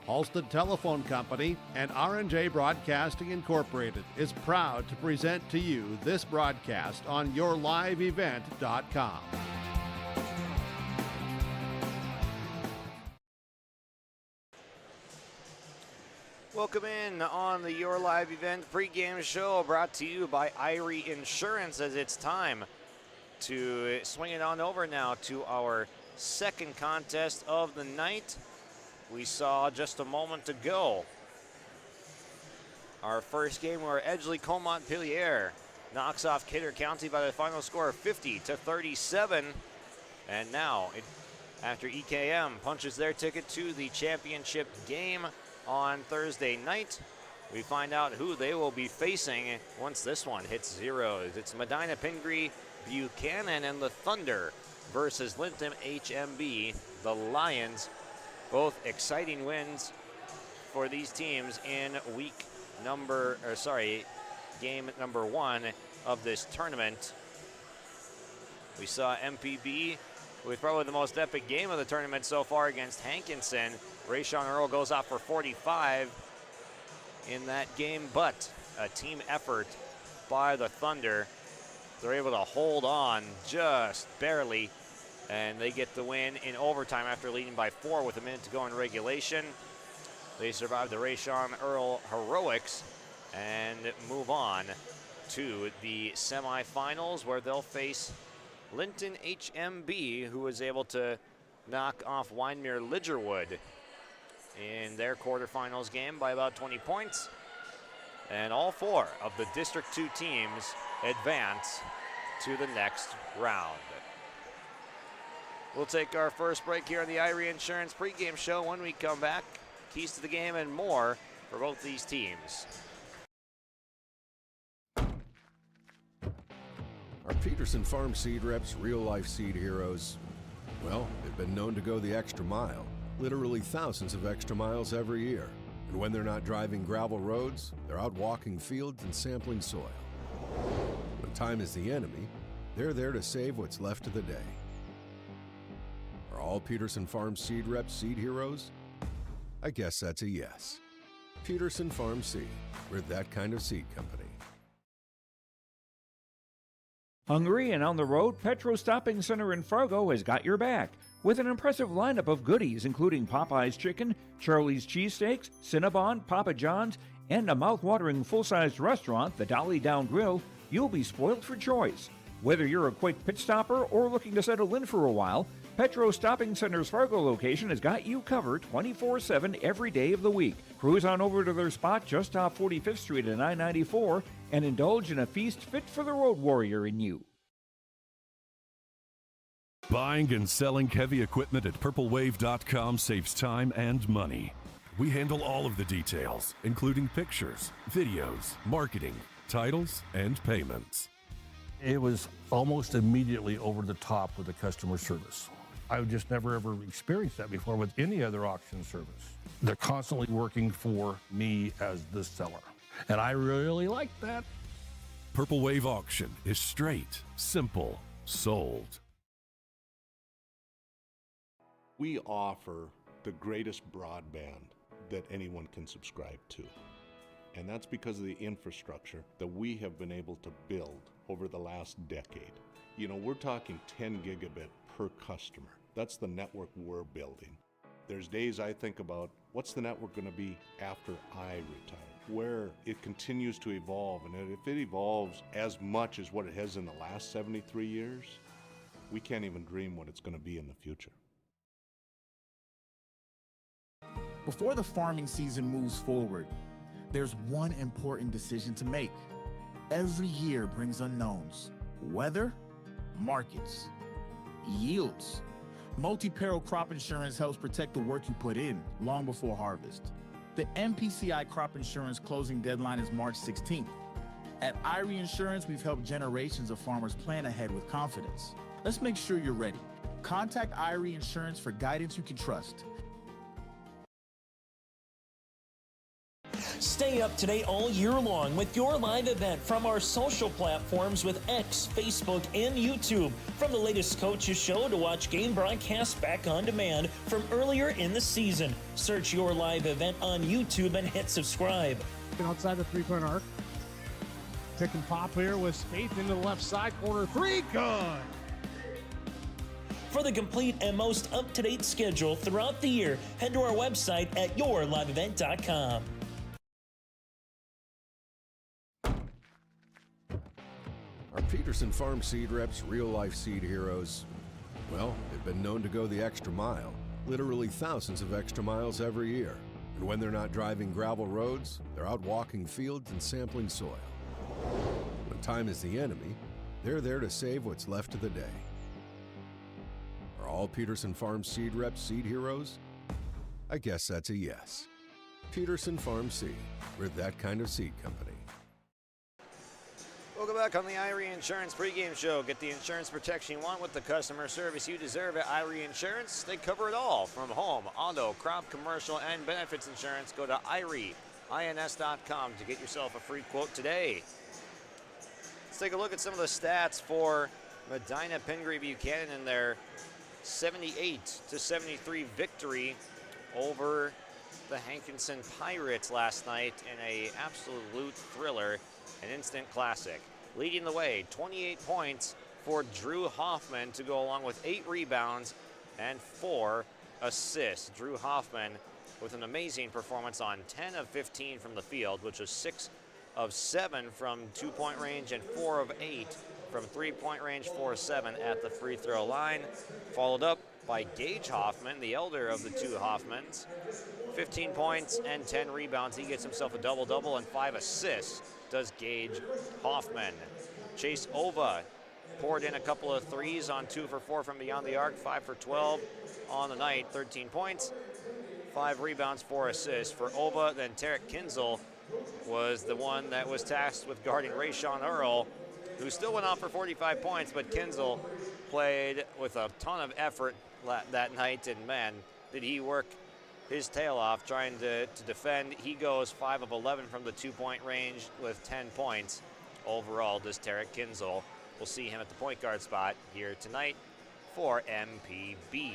Halstead Telephone Company and R&J Broadcasting Incorporated is proud to present to you this broadcast on yourliveevent.com. Welcome in on the Your Live Event pregame show brought to you by Irie Insurance, as it's time to swing it on over now to our second contest of the night. We saw just a moment ago our first game where Edgeley-Comontpelier knocks off Kidder County by the final score of 50-37. And now, after EKM punches their ticket to the championship game on Thursday night, we find out who they will be facing once this one hits zeros. It's Medina-Pingree, Buchanan, and the Thunder versus Linton-HMB, the Lions. Both exciting wins for these teams in game number one of this tournament. We saw MPB with probably the most epic game of the tournament so far against Hankinson. Rayshawn Earl goes off for 45 in that game, but a team effort by the Thunder. They're able to hold on just barely, and they get the win in overtime after leading by 4 with a minute to go in regulation. They survive the Rayshawn Earl heroics and move on to the semifinals, where they'll face Linton-HMB, who was able to knock off Wyndmere-Lidgerwood in their quarterfinals game by about 20 points. And all 4 of the District 2 teams advance to the next round. We'll take our first break here on the Irie Insurance pregame show. When we come back, keys to the game and more for both these teams. Our Peterson Farm seed reps, real-life seed heroes, well, they've been known to go the extra mile, literally thousands of extra miles every year. And when they're not driving gravel roads, they're out walking fields and sampling soil. When time is the enemy, they're there to save what's left of the day. Are all Peterson Farm seed reps seed heroes? I guess that's a yes. Peterson Farm Seed, we're that kind of seed company. Hungry and on the road, Petro Stopping Center in Fargo has got your back with an impressive lineup of goodies, including Popeye's Chicken, Charlie's Cheesesteaks, Cinnabon, Papa John's, and a mouth-watering full-sized restaurant, the Dolly Down Grill. You'll be spoiled for choice. Whether you're a quick pit stopper or looking to settle in for a while, Petro Stopping Center's Fargo location has got you covered 24/7 every day of the week. Cruise on over to their spot just off 45th Street and I-94 and indulge in a feast fit for the road warrior in you. Buying and selling heavy equipment at purplewave.com saves time and money. We handle all of the details, including pictures, videos, marketing, titles, and payments. It was almost immediately over the top with the customer service. I've just never ever experienced that before with any other auction service. They're constantly working for me as the seller, and I really like that. Purple Wave Auction is straight, simple, sold. We offer the greatest broadband that anyone can subscribe to. And that's because of the infrastructure that we have been able to build over the last decade. You know, we're talking 10 gigabit per customer. That's the network we're building. There's days I think about, what's the network going to be after I retire? Where it continues to evolve, and if it evolves as much as what it has in the last 73 years, we can't even dream what it's going to be in the future. Before the farming season moves forward, there's one important decision to make. Every year brings unknowns: weather, markets, yields. Multi-peril crop insurance helps protect the work you put in long before harvest. The MPCI crop insurance closing deadline is March 16th. At Irie Insurance, we've helped generations of farmers plan ahead with confidence. Let's make sure you're ready. Contact Irie Insurance for guidance you can trust. Stay Stay up to date all year long with your live event from our social platforms with X, Facebook, and YouTube. From the latest coaches show to watch game broadcasts back on demand from earlier in the season. Search your live event on YouTube and hit subscribe. Outside the three-point arc. Pick and pop here with Spaeth into the left side corner. Three, good. For the complete and most up-to-date schedule throughout the year, head to our website at yourliveevent.com. Our Peterson Farm seed reps, real-life seed heroes, well, they've been known to go the extra mile, literally thousands of extra miles every year. And when they're not driving gravel roads, they're out walking fields and sampling soil. When time is the enemy, they're there to save what's left of the day. Are all Peterson Farm seed reps seed heroes? I guess that's a yes. Peterson Farm Seed, we're that kind of seed company. Welcome back on the Irie Insurance pregame show. Get the insurance protection you want with the customer service you deserve at Irie Insurance. They cover it all from home, auto, crop, commercial, and benefits insurance. Go to IRIEINS.com to get yourself a free quote today. Let's take a look at some of the stats for Medina-Pingree Buchanan in their 78-73 victory over the Hankinson Pirates last night in an absolute thriller, an instant classic. Leading the way, 28 points for Drew Hoffman to go along with 8 rebounds and 4 assists. Drew Hoffman with an amazing performance on 10 of 15 from the field, which was 6 of 7 from 2-point range and 4 of 8 from 3-point range, 4 of 7 at the free throw line. Followed up by Gage Hoffman, the elder of the two Hoffmans. 15 points and 10 rebounds. He gets himself a double-double and 5 assists, does Gage Hoffman. Chase Ova poured in a couple of threes on 2 for 4 from beyond the arc, 5 for 12 on the night, 13 points, 5 rebounds, 4 assists for Ova. Then Tarek Kinzel was the one that was tasked with guarding Rayshawn Earl, who still went off for 45 points, but Kinzel played with a ton of effort that night, and man, did he work his tail off trying to defend. He goes 5 of 11 from the 2-point range with 10 points. Overall, does Tarek Kinzel. We'll see him at the point guard spot here tonight for MPB.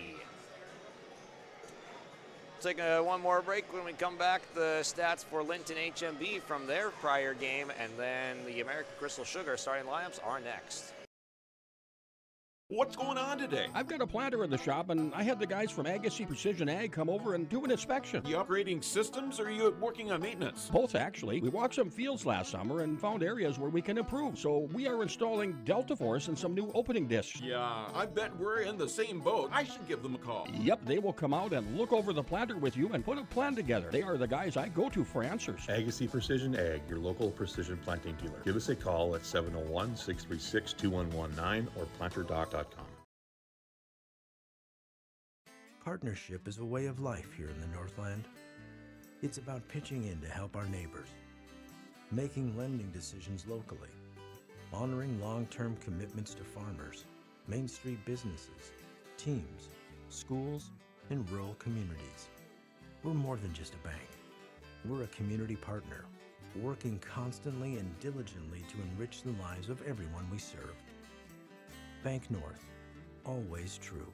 Take one more break. When we come back, the stats for Linton-HMB from their prior game, and then the American Crystal Sugar starting lineups are next. What's going on today? I've got a planter in the shop, and I had the guys from Agassi Precision Ag come over and do an inspection. You upgrading systems, or are you working on maintenance? Both, actually. We walked some fields last summer and found areas where we can improve. So we are installing Delta Force and some new opening discs. Yeah, I bet we're in the same boat. I should give them a call. Yep, they will come out and look over the planter with you and put a plan together. They are the guys I go to for answers. Agassi Precision Ag, your local precision planting dealer. Give us a call at 701-636-2119 or planterdoc.com. Partnership is a way of life here in the Northland. It's about pitching in to help our neighbors, making lending decisions locally, honoring long-term commitments to farmers, Main Street businesses, teams, schools, and rural communities. We're more than just a bank. We're a community partner, working constantly and diligently to enrich the lives of everyone we serve. Bank North, always true.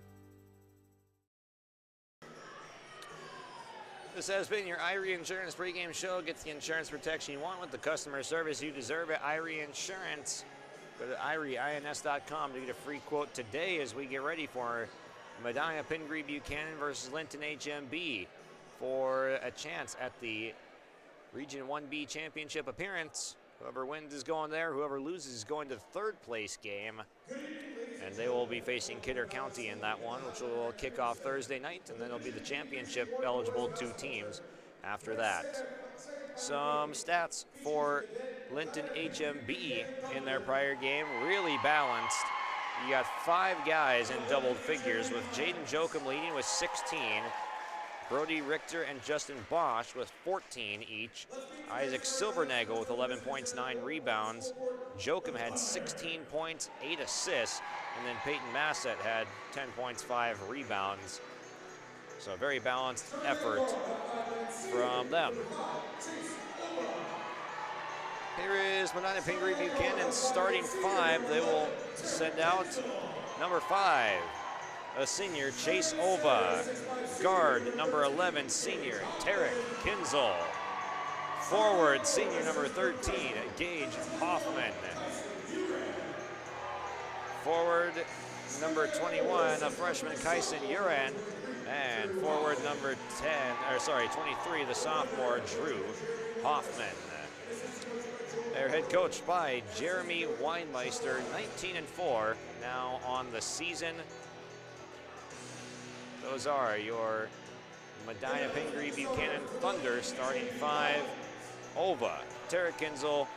This has been your Irie Insurance pregame show. Get the insurance protection you want with the customer service you deserve at Irie Insurance. Go to IRIEINS.com to get a free quote today as we get ready for Medina-Pingree Buchanan versus Linton-HMB for a chance at the Region 1B championship appearance. Whoever wins is going there. Whoever loses is going to the third place game. And they will be facing Kidder County in that one, which will kick off Thursday night, and then it'll be the championship eligible 2 teams after that. Some stats for Linton-HMB in their prior game, really balanced. You got 5 guys in double figures, with Jaden Jokum leading with 16, Brody Richter and Justin Bosch with 14 each. Isaac Silvernagel with 11 points, 9 rebounds. Jokum had 16 points, 8 assists. And then Peyton Massett had 10 points, 5 rebounds. So a very balanced effort from them. Here is Medina-Pingree Buchanan starting 5. They will send out number 5, a senior, Chase Ova. Guard, number 11, senior, Tarek Kinzel. Forward, senior, number 13, Gage Hoffman. Forward, number 21, a freshman, Kyson Uran. And forward, number 23, the sophomore, Drew Hoffman. They're head coached by Jeremy Weinmeister, 19-4 now on the season. Those are your Medina-Pingree Buchanan Thunder starting 5. Ova, Tarek Kinzel,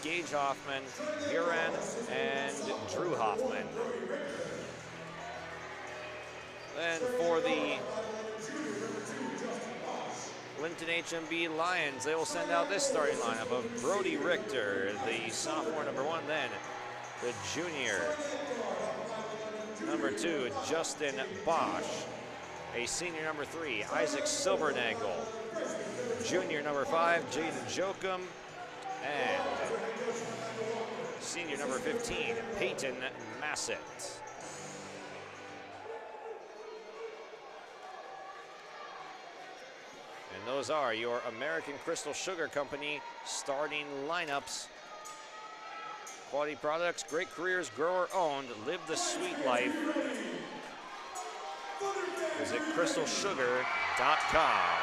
Gage Hoffman, Uran, and Drew Hoffman. Then for the Linton-HMB Lions, they will send out this starting lineup of Brody Richter, the sophomore, number 1, then the junior, number 2, Justin Bosch, a senior, number 3, Isaac Silvernagel, junior, number 5, Jaden Jokum, and senior, number 15, Peyton Massett. And those are your American Crystal Sugar Company starting lineups. Quality products, great careers, grower owned. Live the sweet life. Visit crystalsugar.com.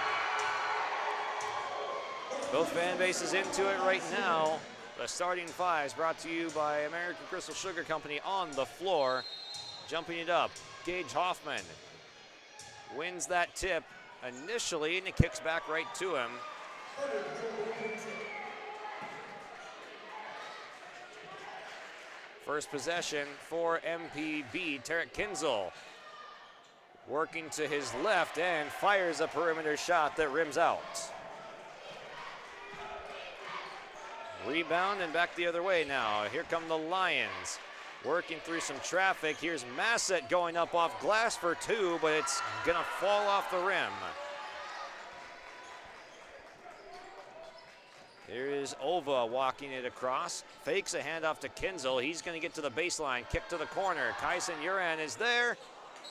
Both fan bases into it right now. The starting 5 brought to you by American Crystal Sugar Company on the floor. Jumping it up, Gage Hoffman wins that tip initially, and it kicks back right to him. First possession for MPB, Tarek Kinzel working to his left and fires a perimeter shot that rims out. Rebound and back the other way now. Here come the Lions working through some traffic. Here's Massett going up off glass for 2, but it's gonna fall off the rim. Here is Ova walking it across, fakes a handoff to Kinzel. He's gonna get to the baseline, kick to the corner. Kyson Uran is there,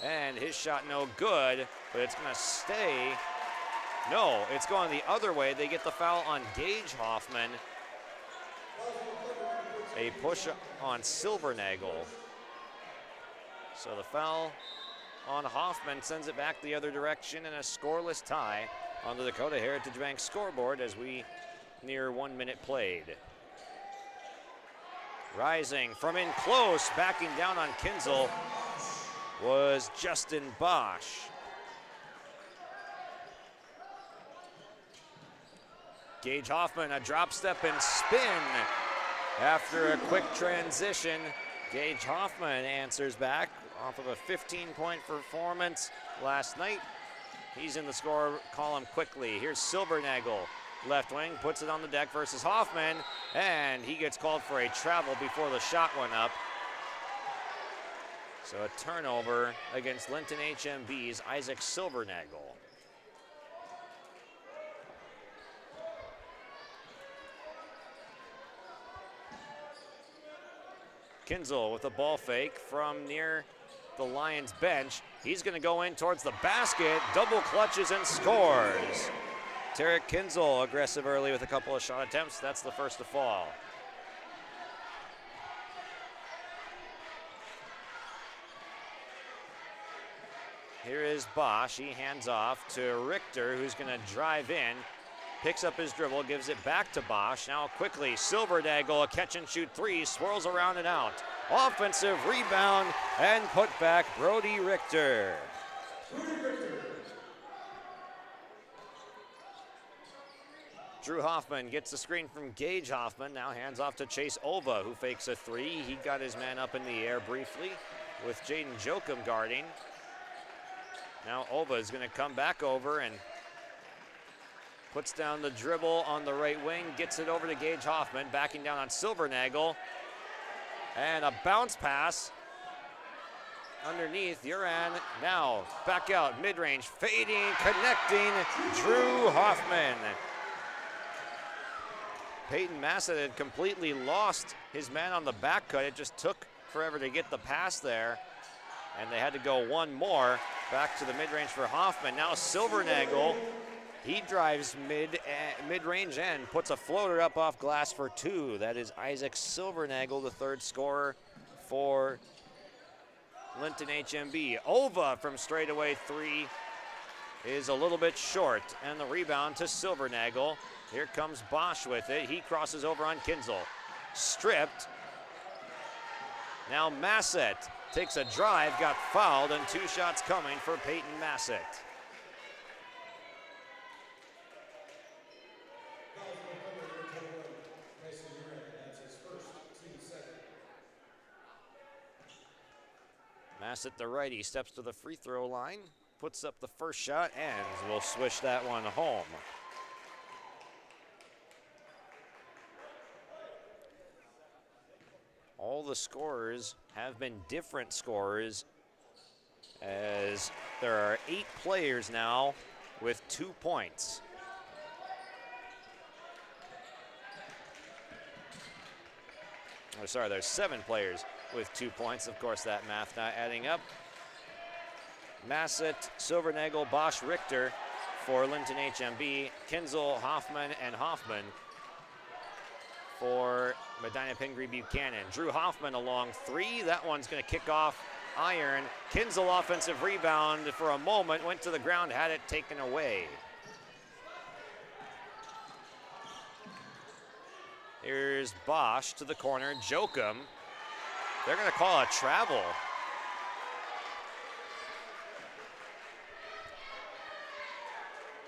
and his shot no good, but it's gonna stay. No, it's going the other way. They get the foul on Gage Hoffman. A push on Silvernagel. So the foul on Hoffman sends it back the other direction, and a scoreless tie on the Dakota Heritage Bank scoreboard as we near 1 minute played. Rising from in close, backing down on Kinzel was Justin Bosch. Gage Hoffman, a drop step and spin. After a quick transition, Gage Hoffman answers back off of a 15-point performance last night. He's in the score column quickly. Here's Silvernagel, left wing, puts it on the deck versus Hoffman, and he gets called for a travel before the shot went up. So a turnover against Linton-HMB's Isaac Silvernagel. Kinzel with a ball fake from near the Lions bench. He's going to go in towards the basket, double clutches and scores. Tarek Kinzel aggressive early with a couple of shot attempts. That's the first to fall. Here is Bosch. He hands off to Richter, who's going to drive in. Picks up his dribble, gives it back to Bosch. Now quickly, Silvernagel, a catch and shoot 3, swirls around and out. Offensive rebound and put back, Brody Richter. Drew Hoffman gets the screen from Gage Hoffman, now hands off to Chase Ova, who fakes a 3. He got his man up in the air briefly with Jaden Jokum guarding. Now Ova is going to come back over and puts down the dribble on the right wing, gets it over to Gage Hoffman, backing down on Silvernagel. And a bounce pass underneath. Uran now back out, mid-range, fading, connecting, Drew Hoffman. Peyton Massett had completely lost his man on the back cut. It just took forever to get the pass there, and they had to go one more. Back to the mid-range for Hoffman. Now Silvernagel, he drives mid-range and puts a floater up off glass for two. That is Isaac Silvernagel, the third scorer for Linton-HMB. Ova from straightaway three is a little bit short, and the rebound to Silvernagel. Here comes Bosch with it. He crosses over on Kinzel. Stripped. Now Massett takes a drive, got fouled, and two shots coming for Peyton Massett. Massett, the righty, steps to the free throw line, puts up the first shot, and will swish that one home. All the scorers have been different scorers, as there are 8 players now with 2 points. Oh, sorry, there's 7 players with 2 points. Of course, that math not adding up. Massett, Silvernagel, Bosch, Richter for Linton-HMB, Kinzel, Hoffman, and Hoffman for Medina-Pingree Buchanan. Drew Hoffman along 3. That one's going to kick off iron. Kinzel offensive rebound for a moment, went to the ground, had it taken away. Here's Bosch to the corner. Jokum. They're going to call a travel.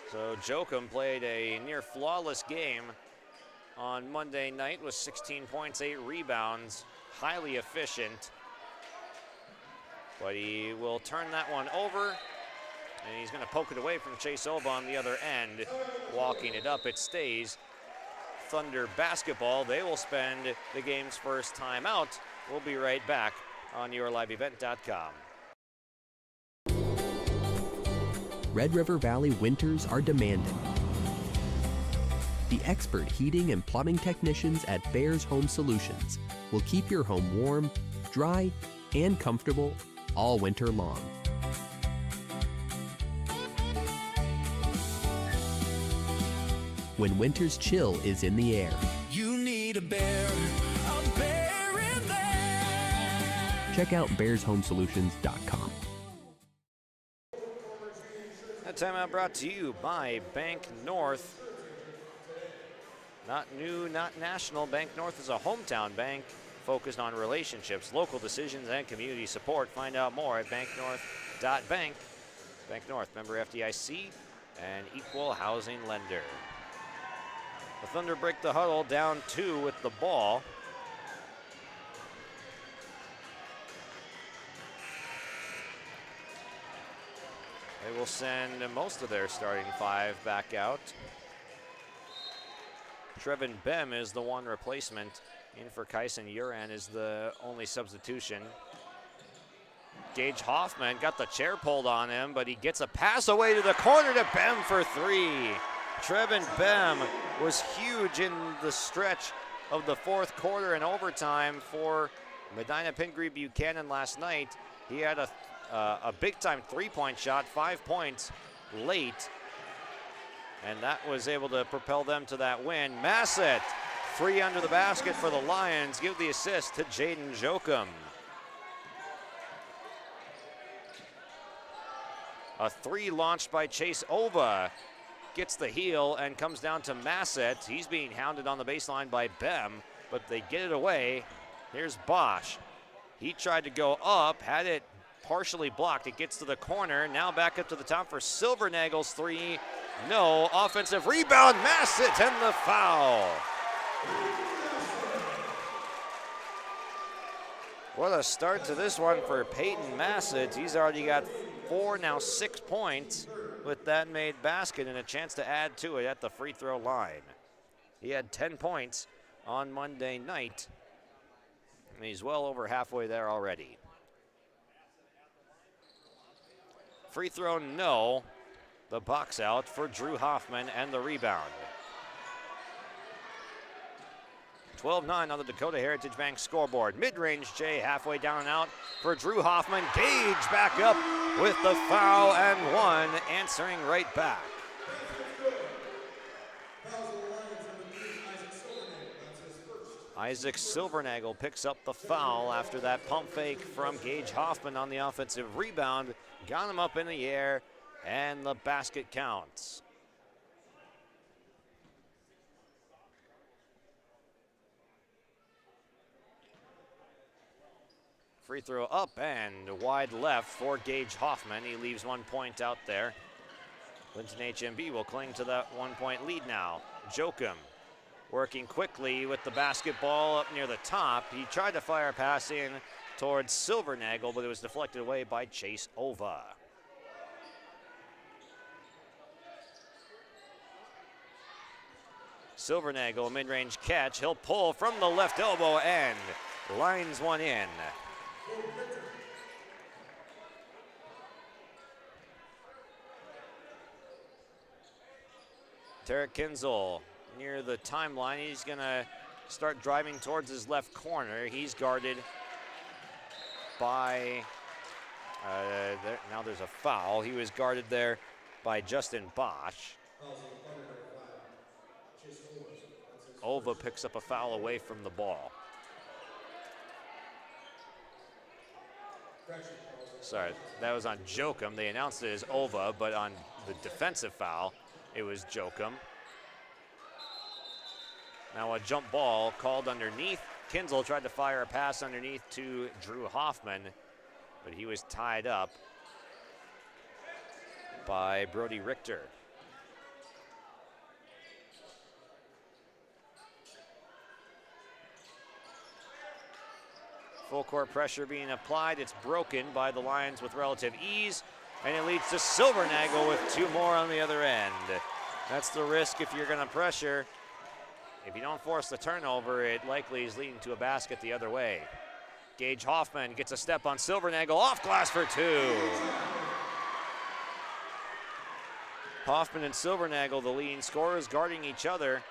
So Jokum played a near flawless game on Monday night with 16 points, 8 rebounds, highly efficient. But he will turn that one over, and he's going to poke it away from Chase Oba on the other end. Walking it up, it stays. Thunder basketball, they will spend the game's first timeout. We'll be right back on yourliveevent.com. Red River Valley winters are demanding. The expert heating and plumbing technicians at Bears Home Solutions will keep your home warm, dry, and comfortable all winter long. When winter's chill is in the air, you need a Bear in there. Check out bearshomesolutions.com. That timeout brought to you by Bank North. Not new, not national. Bank North is a hometown bank focused on relationships, local decisions, and community support. Find out more at banknorth.bank. Bank North, member FDIC, and equal housing lender. The Thunder break the huddle, down 2 with the ball. They will send most of their starting 5 back out. Trevin Bem is the one replacement. In for Kyson Uran is the only substitution. Gage Hoffman got the chair pulled on him, but he gets a pass away to the corner to Bem for 3. Trevin Bem was huge in the stretch of the fourth quarter and overtime for Medina-Pingree Buchanan last night. He had a big-time three-point shot, 5 points late, and that was able to propel them to that win. Massett, 3 under the basket for the Lions. Give the assist to Jaden Jokum. A 3 launched by Chase Ova. Gets the heel and comes down to Massett. He's being hounded on the baseline by Bem, but they get it away. Here's Bosch. He tried to go up, had it partially blocked. It gets to the corner. Now back up to the top for Silvernagel's 3. No. Offensive rebound. Massett and the foul. What a start to this one for Peyton Massett. He's already got 4, now 6 points with that made basket and a chance to add to it at the free throw line. He had 10 points on Monday night, and he's well over halfway there already. Free throw, no. The box out for Drew Hoffman and the rebound. 12-9 on the Dakota Heritage Bank scoreboard. Mid-range Jay halfway down and out for Drew Hoffman. Gage back up with the foul and one, answering right back. Isaac Silvernagel picks up the foul after that pump fake from Gage Hoffman on the offensive rebound. Got him up in the air, and the basket counts. Free throw up and wide left for Gage Hoffman. He leaves 1 point out there. Linton-HMB will cling to that 1 point lead now. Jokum working quickly with the basketball up near the top. He tried to fire a pass in towards Silvernagel, but it was deflected away by Chase Ova. Silvernagel, mid-range catch. He'll pull from the left elbow and lines one in. Tarek Kinzel near the timeline. He's going to start driving towards his left corner. He's guarded by, now there's a foul. He was guarded there by Justin Bosch. Ova picks up a foul away from the ball. Sorry, that was on Jokum. They announced it as Ova, but on the defensive foul, it was Jokum. Now a jump ball called underneath. Kinzel tried to fire a pass underneath to Drew Hoffman, but he was tied up by Brody Richter. Full court pressure being applied. It's broken by the Lions with relative ease, and it leads to Silvernagel with two more on the other end. That's the risk if you're going to pressure. If you don't force the turnover, it likely is leading to a basket the other way. Gage Hoffman gets a step on Silvernagel, off glass for two. Hoffman and Silvernagel, the leading scorers, guarding each other.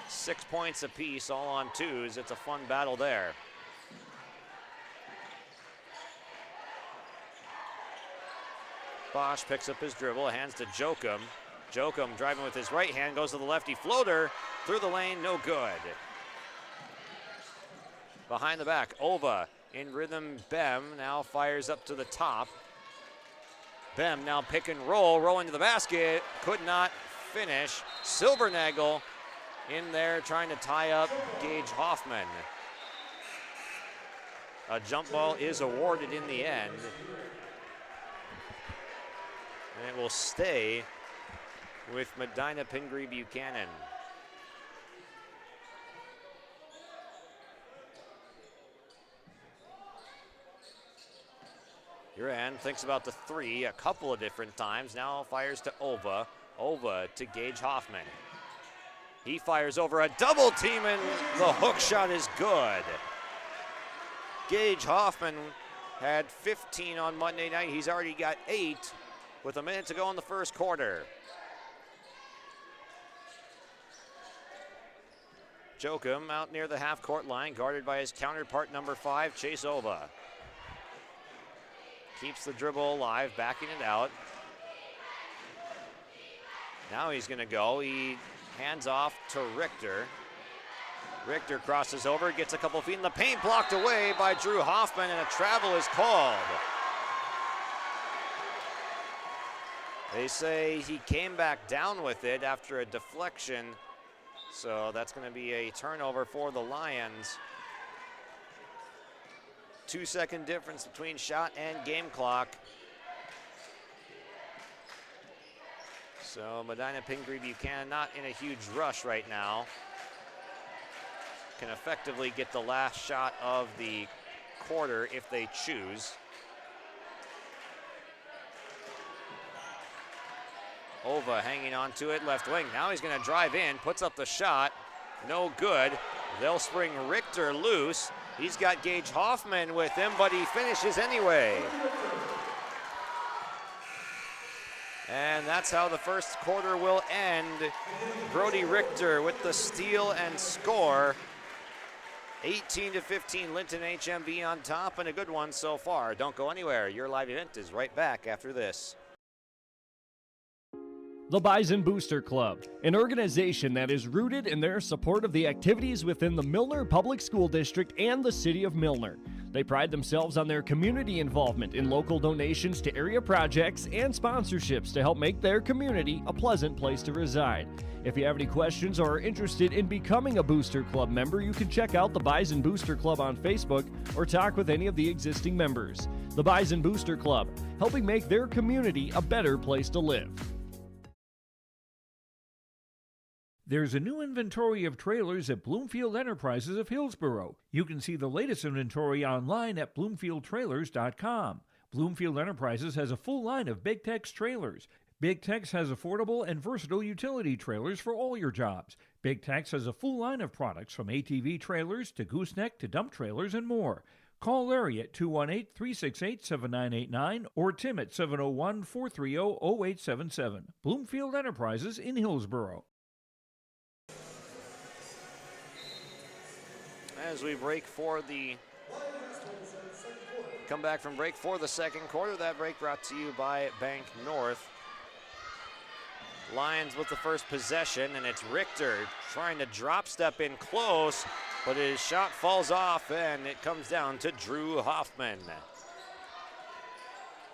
6 points apiece, all on twos. It's a fun battle there. Bosch picks up his dribble, hands to Jokum. Jokum driving with his right hand, goes to the lefty floater, through the lane, no good. Behind the back, Ova in rhythm. Bem now fires up to the top. Bem now pick and roll, rolling to the basket, could not finish. Silvernagel in there trying to tie up Gage Hoffman. A jump ball is awarded in the end. And it will stay with Medina-Pingree Buchanan. Uran thinks about the three a couple of different times. Now fires to Ova. Ova to Gage Hoffman. He fires over a double team and the hook shot is good. Gage Hoffman had 15 on Monday night. He's already got 8 with a minute to go in the first quarter. Jokum out near the half-court line, guarded by his counterpart number 5, Chase Ova. Keeps the dribble alive, backing it out. Now he's going to go. He hands off to Richter. Richter crosses over, gets a couple feet in the paint, blocked away by Drew Hoffman, and a travel is called. They say he came back down with it after a deflection, so that's going to be a turnover for the Lions. 2-second difference between shot and game clock. So Medina-Pingree Buchanan not in a huge rush right now. Can effectively get the last shot of the quarter if they choose. Ova hanging on to it, left wing. Now he's going to drive in, puts up the shot. No good. They'll spring Richter loose. He's got Gage Hoffman with him, but he finishes anyway. And that's how the first quarter will end. Brody Richter with the steal and score. 18-15, Linton-HMB on top, and a good one so far. Don't go anywhere. Your live event is right back after this. The Bison Booster Club, an organization that is rooted in their support of the activities within the Milner Public School District and the City of Milner. They pride themselves on their community involvement in local donations to area projects and sponsorships to help make their community a pleasant place to reside. If you have any questions or are interested in becoming a Booster Club member, you can check out the Bison Booster Club on Facebook or talk with any of the existing members. The Bison Booster Club, helping make their community a better place to live. There's a new inventory of trailers at Bloomfield Enterprises of Hillsborough. You can see the latest inventory online at bloomfieldtrailers.com. Bloomfield Enterprises has a full line of Big Tex trailers. Big Tex has affordable and versatile utility trailers for all your jobs. Big Tex has a full line of products from ATV trailers to gooseneck to dump trailers and more. Call Larry at 218-368-7989 or Tim at 701-430-0877. Bloomfield Enterprises in Hillsborough. As we come back from break for the second quarter. That break brought to you by Bank North. Lions with the first possession, and it's Richter trying to drop step in close, but his shot falls off, and it comes down to Drew Hoffman.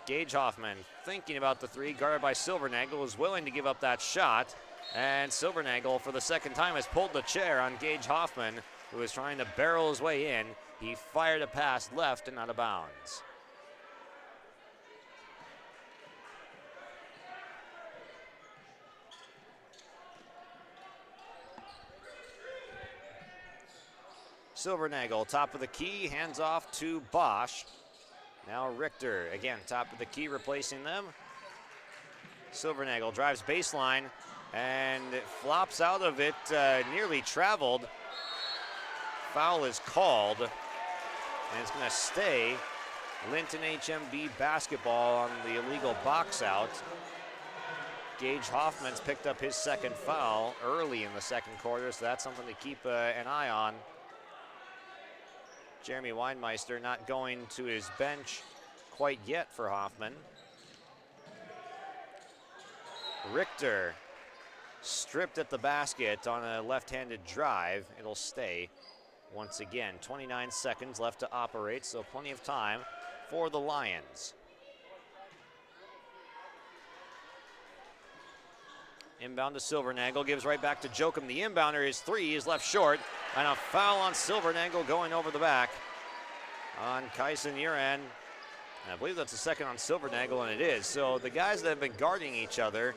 Gage Hoffman thinking about the three, guarded by Silvernagel, was willing to give up that shot, and Silvernagel for the second time has pulled the chair on Gage Hoffman, who was trying to barrel his way in. He fired a pass left and out of bounds. Silvernagel, top of the key, hands off to Bosch. Now Richter, again, top of the key, replacing them. Silvernagel drives baseline and flops out of it, nearly traveled. Foul is called, and it's going to stay Linton-HMB basketball on the illegal box out. Gage Hoffman's picked up his second foul early in the second quarter, so that's something to keep an eye on. Jeremy Weinmeister not going to his bench quite yet for Hoffman. Richter stripped at the basket on a left-handed drive. It'll stay. Once again, 29 seconds left to operate, so plenty of time for the Lions. Inbound to Silvernagel, gives right back to Jokum. The inbounder, his three is left short, and a foul on Silvernagel going over the back on Kyson Uran. I believe that's the second on Silvernagel, and it is. So the guys that have been guarding each other,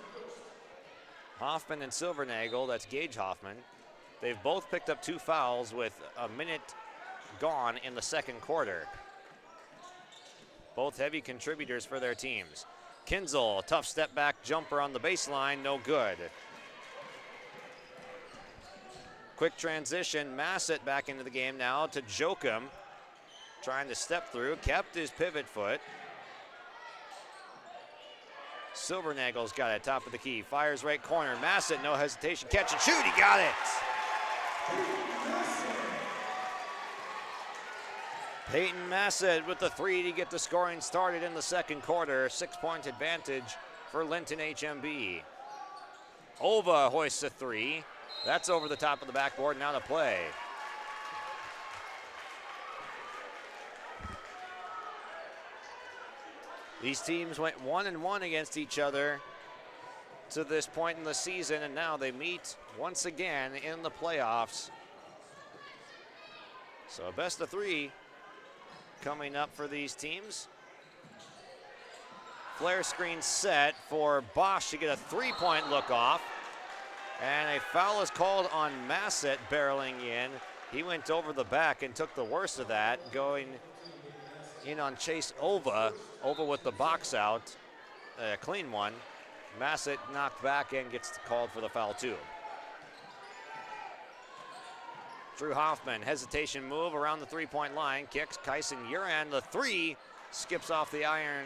Hoffman and Silvernagel, that's Gage Hoffman, they've both picked up two fouls with a minute gone in the second quarter. Both heavy contributors for their teams. Kinzel, tough step back jumper on the baseline, no good. Quick transition, Massett back into the game now to Jokum. Trying to step through, kept his pivot foot. Silvernagel's got it, top of the key, fires right corner. Massett, no hesitation, catch and shoot, he got it! Peyton Massett with the three to get the scoring started in the second quarter. 6-point advantage for Linton-HMB. Ova hoists a three. That's over the top of the backboard, now to play. These teams went 1-1 against each other to this point in the season, and now they meet once again in the playoffs. So a best of three coming up for these teams. Flare screen set for Bosch to get a three-point look off. And a foul is called on Massett barreling in. He went over the back and took the worst of that, going in on Chase Ova. Ova with the box out, a clean one. Massett knocked back and gets called for the foul too. Drew Hoffman, hesitation move around the three-point line, kicks Kyson Uran. The three skips off the iron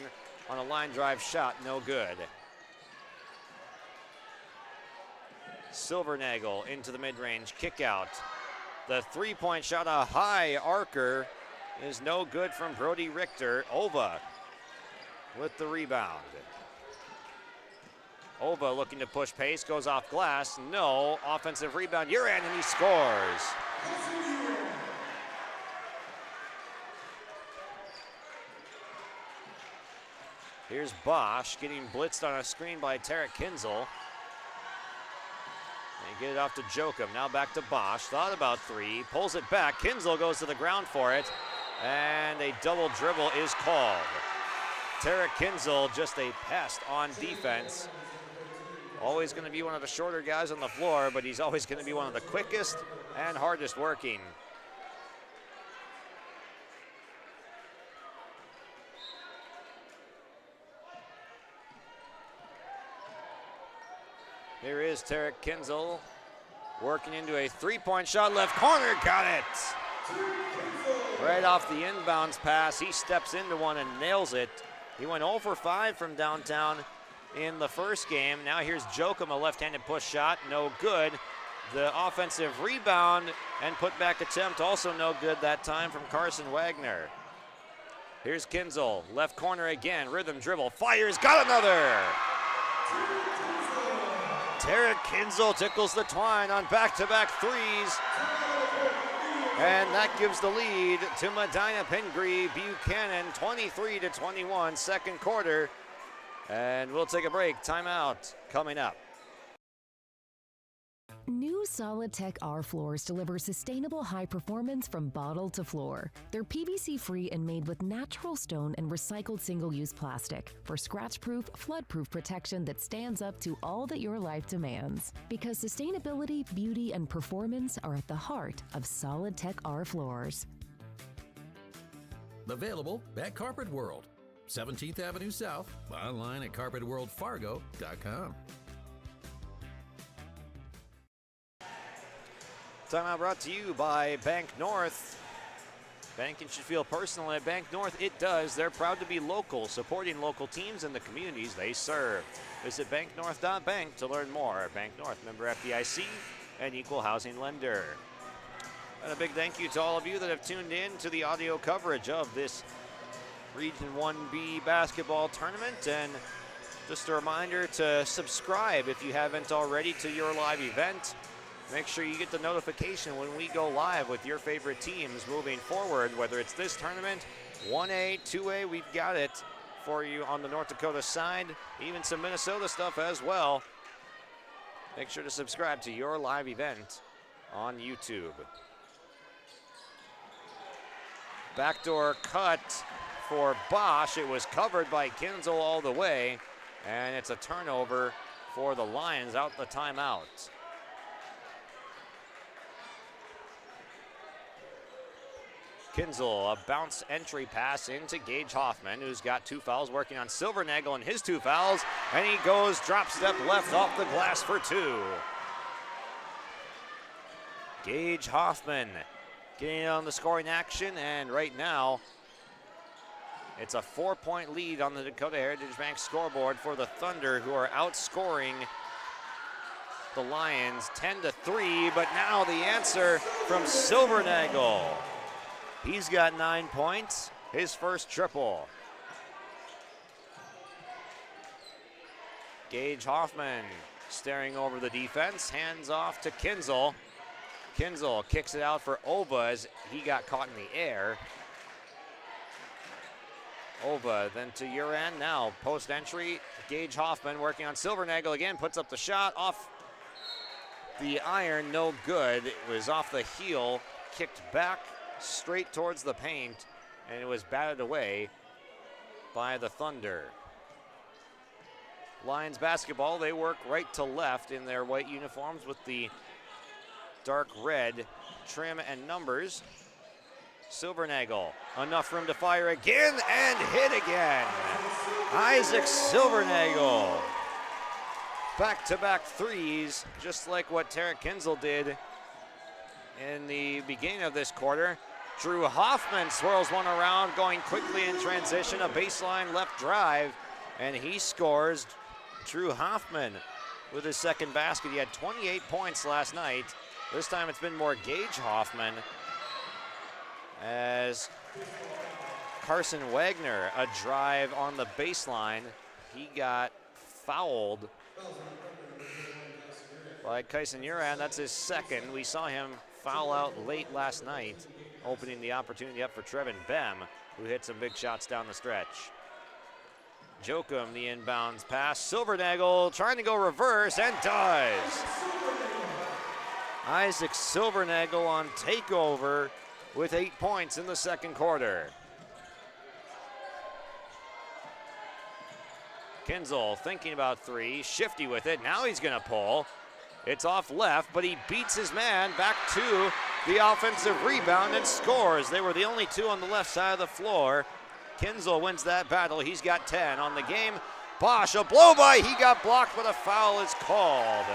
on a line drive shot, no good. Silvernagel into the mid-range kick out. The three-point shot, a high arcer, is no good from Brody Richter. Ova with the rebound. Ova looking to push pace, goes off glass. No, offensive rebound. Uran, and he scores. Here's Bosch getting blitzed on a screen by Tarek Kinzel. They get it off to Joachim. Now back to Bosch. Thought about three. Pulls it back. Kinzel goes to the ground for it. And a double dribble is called. Tarek Kinzel, just a pest on defense. Always going to be one of the shorter guys on the floor, but he's always going to be one of the quickest and hardest working. Here is Tarek Kinzel working into a three-point shot, left corner, got it. Right off the inbounds pass, he steps into one and nails it. He went 0 for 5 from downtown in the first game. Now here's Joachim, a left-handed push shot, no good. The offensive rebound and putback attempt also no good that time from Carson Wagner. Here's Kinzel, left corner again, rhythm dribble, fires, got another! Tarek Kinzel tickles the twine on back-to-back threes. And that gives the lead to Medina-Pingree. Buchanan 23-21, second quarter. And we'll take a break. Timeout coming up. New Solid Tech R floors deliver sustainable high performance from bottle to floor. They're PVC-free and made with natural stone and recycled single-use plastic for scratch-proof, flood-proof protection that stands up to all that your life demands. Because sustainability, beauty, and performance are at the heart of Solid Tech R floors. Available at Carpet World, 17th Avenue South, online at carpetworldfargo.com. Timeout brought to you by Bank North. Banking should feel personal at Bank North. It does. They're proud to be local, supporting local teams and the communities they serve. Visit banknorth.bank to learn more. Bank North, member FDIC, and equal housing lender. And a big thank you to all of you that have tuned in to the audio coverage of this Region 1B basketball tournament. And just a reminder to subscribe if you haven't already to your live event. Make sure you get the notification when we go live with your favorite teams moving forward, whether it's this tournament, 1A, 2A, we've got it for you on the North Dakota side, even some Minnesota stuff as well. Make sure to subscribe to your live event on YouTube. Backdoor cut for Bosch. It was covered by Kinzel all the way, and it's a turnover for the Lions out the timeout. Kinzel, a bounce entry pass into Gage Hoffman, who's got 2 fouls, working on Silvernagel and his 2 fouls, and he goes drop step left off the glass for 2. Gage Hoffman getting on the scoring action, and right now it's a 4-point lead on the Dakota Heritage Bank scoreboard for the Thunder, who are outscoring the Lions 10-3, but now the answer from Silvernagel. He's got 9 points, his first triple. Gage Hoffman staring over the defense, hands off to Kinzel. Kinzel kicks it out for Ova as he got caught in the air. Ova then to Uran, now post entry. Gage Hoffman working on Silvernagel again, puts up the shot off the iron, no good. It was off the heel, kicked back straight towards the paint, and it was batted away by the Thunder. Lions basketball, they work right to left in their white uniforms with the dark red trim and numbers. Silvernagel, enough room to fire again and hit again. Isaac Silvernagel, back-to-back threes, just like what Tarek Kinzel did in the beginning of this quarter. Drew Hoffman swirls one around, going quickly in transition, a baseline left drive, and he scores. Drew Hoffman with his second basket. He had 28 points last night. This time it's been more Gage Hoffman as Carson Wagner, a drive on the baseline. He got fouled by Kyson Uran. That's his second. We saw him foul out late last night, opening the opportunity up for Trevin Bem, who hit some big shots down the stretch. Jokum, the inbounds pass. Silvernagel trying to go reverse and does. Isaac Silvernagel on takeover with 8 points in the second quarter. Kinzel thinking about three, shifty with it. Now he's going to pull. It's off left, but he beats his man back to the offensive rebound and scores. They were the only two on the left side of the floor. Kinzel wins that battle. He's got 10 on the game. Bosch, a blow by. He got blocked, but a foul is called.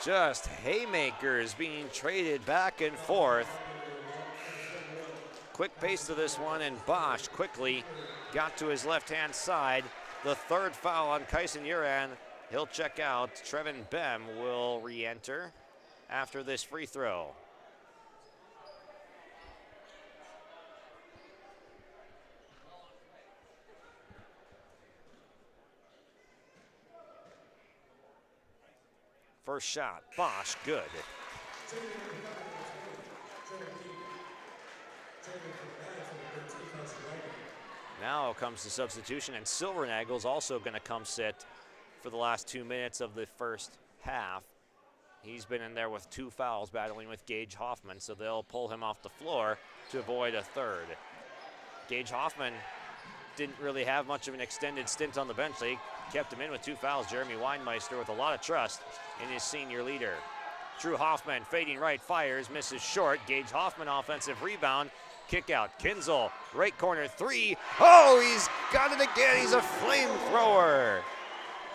Just haymakers being traded back and forth. Quick pace to this one, and Bosch quickly got to his left-hand side. The third foul on Kyson Uran. He'll check out. Trevin Bem will re-enter after this free throw. First shot, Bosch, good. Now comes the substitution, and Silvernagel's also going to come sit for the last 2 minutes of the first half. He's been in there with 2 fouls battling with Gage Hoffman, so they'll pull him off the floor to avoid a third. Gage Hoffman didn't really have much of an extended stint on the bench. They kept him in with 2 fouls. Jeremy Weinmeister with a lot of trust in his senior leader. Drew Hoffman fading right, fires, misses short. Gage Hoffman offensive rebound. Kick out, Kinzel, right corner three. Oh, he's got it again. He's a flamethrower.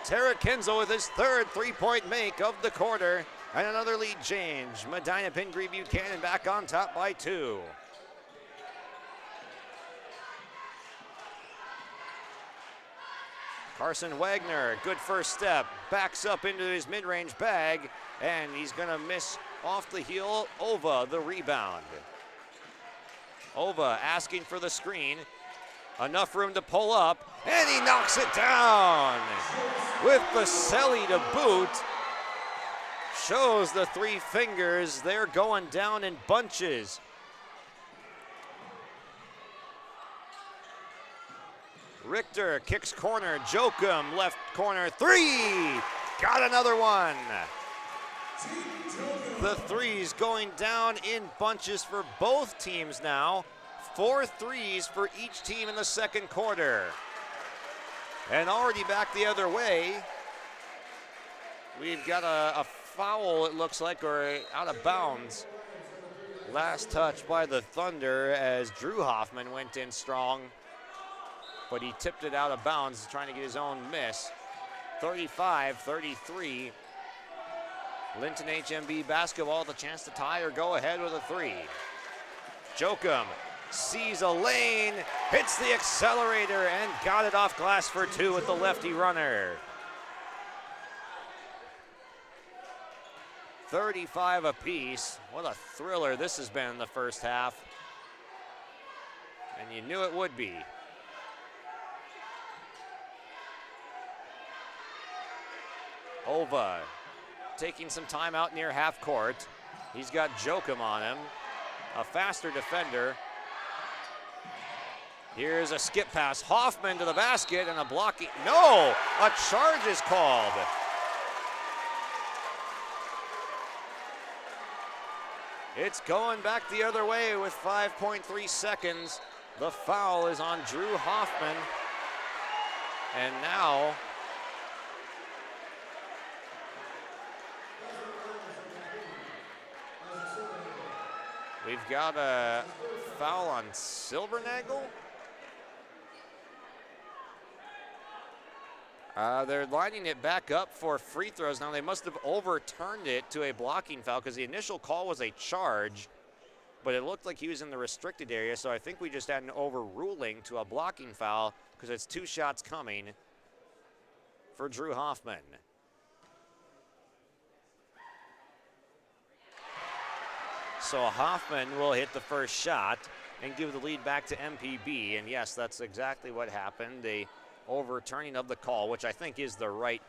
Tara Kinzel with his third three-point make of the quarter. And another lead change. Medina-Pingree Buchanan back on top by 2. Carson Wagner, good first step, backs up into his mid-range bag, and he's gonna miss off the heel. Ova, the rebound. Ova asking for the screen. Enough room to pull up, and he knocks it down with Baselli to boot. Shows the 3 fingers. They're going down in bunches. Richter kicks corner. Jokum left corner 3. Got another one. The threes going down in bunches for both teams now. 4 threes for each team in the second quarter. And already back the other way. We've got a foul, it looks like, or out of bounds. Last touch by the Thunder as Drew Hoffman went in strong, but he tipped it out of bounds trying to get his own miss. 35-33. Linton-HMB basketball, the chance to tie or go ahead with a 3. Jokum sees a lane, hits the accelerator, and got it off glass for 2 with the lefty runner. 35 apiece. What a thriller this has been in the first half. And you knew it would be. Ova taking some time out near half court. He's got Jokum on him, a faster defender. Here's a skip pass. Hoffman to the basket and a blocking. No, a charge is called. It's going back the other way with 5.3 seconds. The foul is on Drew Hoffman. And now we've got a foul on Silvernagel. They're lining it back up for free throws. Now they must have overturned it to a blocking foul because the initial call was a charge, but it looked like he was in the restricted area, so I think we just had an overruling to a blocking foul because it's 2 shots coming. for Drew Hoffman. So Hoffman will hit the first shot and give the lead back to MPB. And yes, that's exactly what happened. The overturning of the call, which I think is the right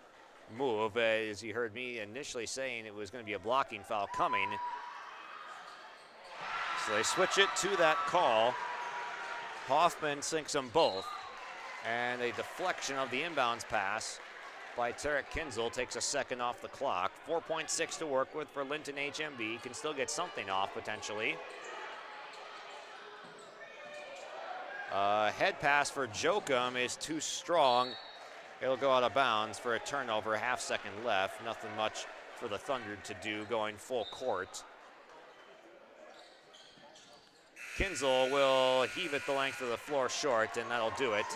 move, as you heard me initially saying it was going to be a blocking foul coming. So they switch it to that call. Hoffman sinks them both. And a deflection of the inbounds pass by Tarek Kinzel takes a second off the clock. 4.6 to work with for Linton-HMB. Can still get something off potentially. Head pass for Jokum is too strong. It'll go out of bounds for a turnover, half second left. Nothing much for the Thunder to do going full court. Kinzel will heave it the length of the floor short, and that'll do it.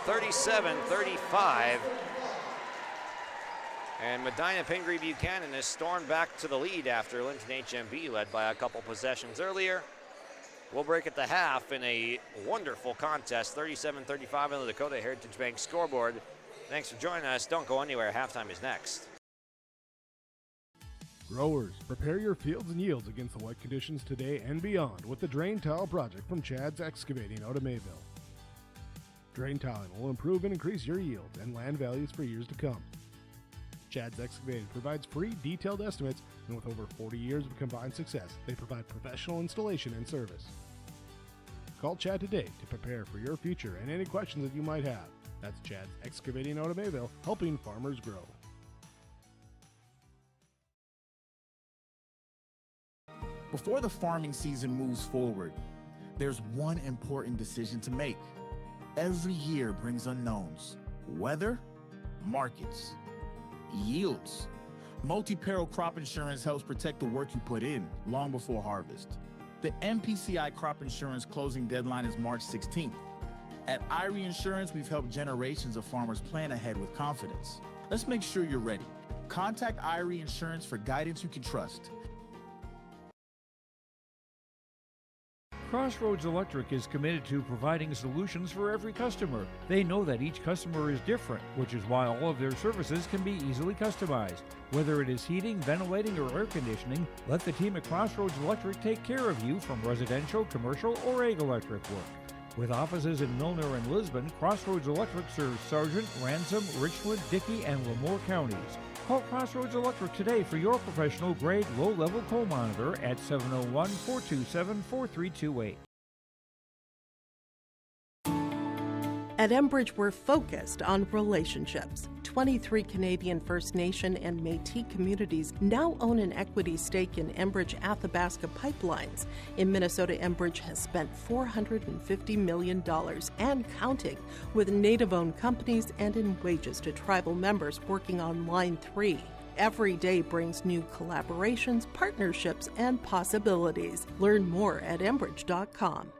37-35. And Medina-Pingree Buchanan is stormed back to the lead after Linton-HMB led by a couple possessions earlier. We'll break at the half in a wonderful contest, 37-35 on the Dakota Heritage Bank scoreboard. Thanks for joining us. Don't go anywhere. Halftime is next. Growers, prepare your fields and yields against the wet conditions today and beyond with the Drain Tile Project from Chad's Excavating out of Mayville. Drain tiling will improve and increase your yields and land values for years to come. Chad's Excavating provides free detailed estimates, and with over 40 years of combined success, they provide professional installation and service. Call Chad today to prepare for your future and any questions that you might have. That's Chad's Excavating out of Mayville, helping farmers grow. Before the farming season moves forward, there's one important decision to make. Every year brings unknowns: weather, markets, yields. Multi-peril crop insurance helps protect the work you put in long before harvest. The MPCI crop insurance closing deadline is March 16th. At IRE Insurance, we've helped generations of farmers plan ahead with confidence. Let's make sure you're ready. Contact IRE Insurance for guidance you can trust. Crossroads Electric is committed to providing solutions for every customer. They know that each customer is different, which is why all of their services can be easily customized. Whether it is heating, ventilating, or air conditioning, let the team at Crossroads Electric take care of you from residential, commercial, or ag electric work. With offices in Milner and Lisbon, Crossroads Electric serves Sargent, Ransom, Richland, Dickey, and Lemoore counties. Call Crossroads Electric today for your professional-grade low-level coal monitor at 701-427-4328. At Enbridge, we're focused on relationships. 23 Canadian First Nation and Métis communities now own an equity stake in Enbridge Athabasca Pipelines. In Minnesota, Enbridge has spent $450 million and counting with Native-owned companies and in wages to tribal members working on Line 3. Every day brings new collaborations, partnerships, and possibilities. Learn more at Enbridge.com.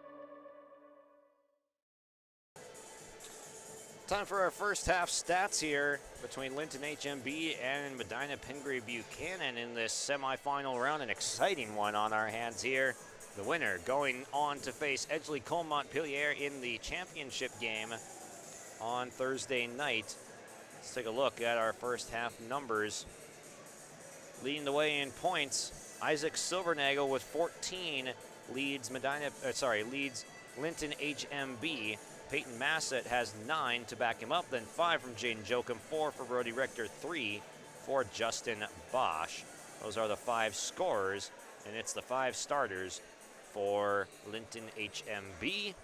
Time for our first half stats here between Linton-HMB and Medina-Pingree Buchanan in this semifinal round. An exciting one on our hands here. The winner going on to face Edgeley-Cole-Montpelier in the championship game on Thursday night. Let's take a look at our first half numbers. Leading the way in points, Isaac Silvernagel with 14 leads Linton-HMB. Peyton Massett has 9 to back him up, then 5 from Jaden Jokum, 4 for Brody Richter, 3 for Justin Bosch. Those are the 5 scorers, and it's the 5 starters for Linton-HMB.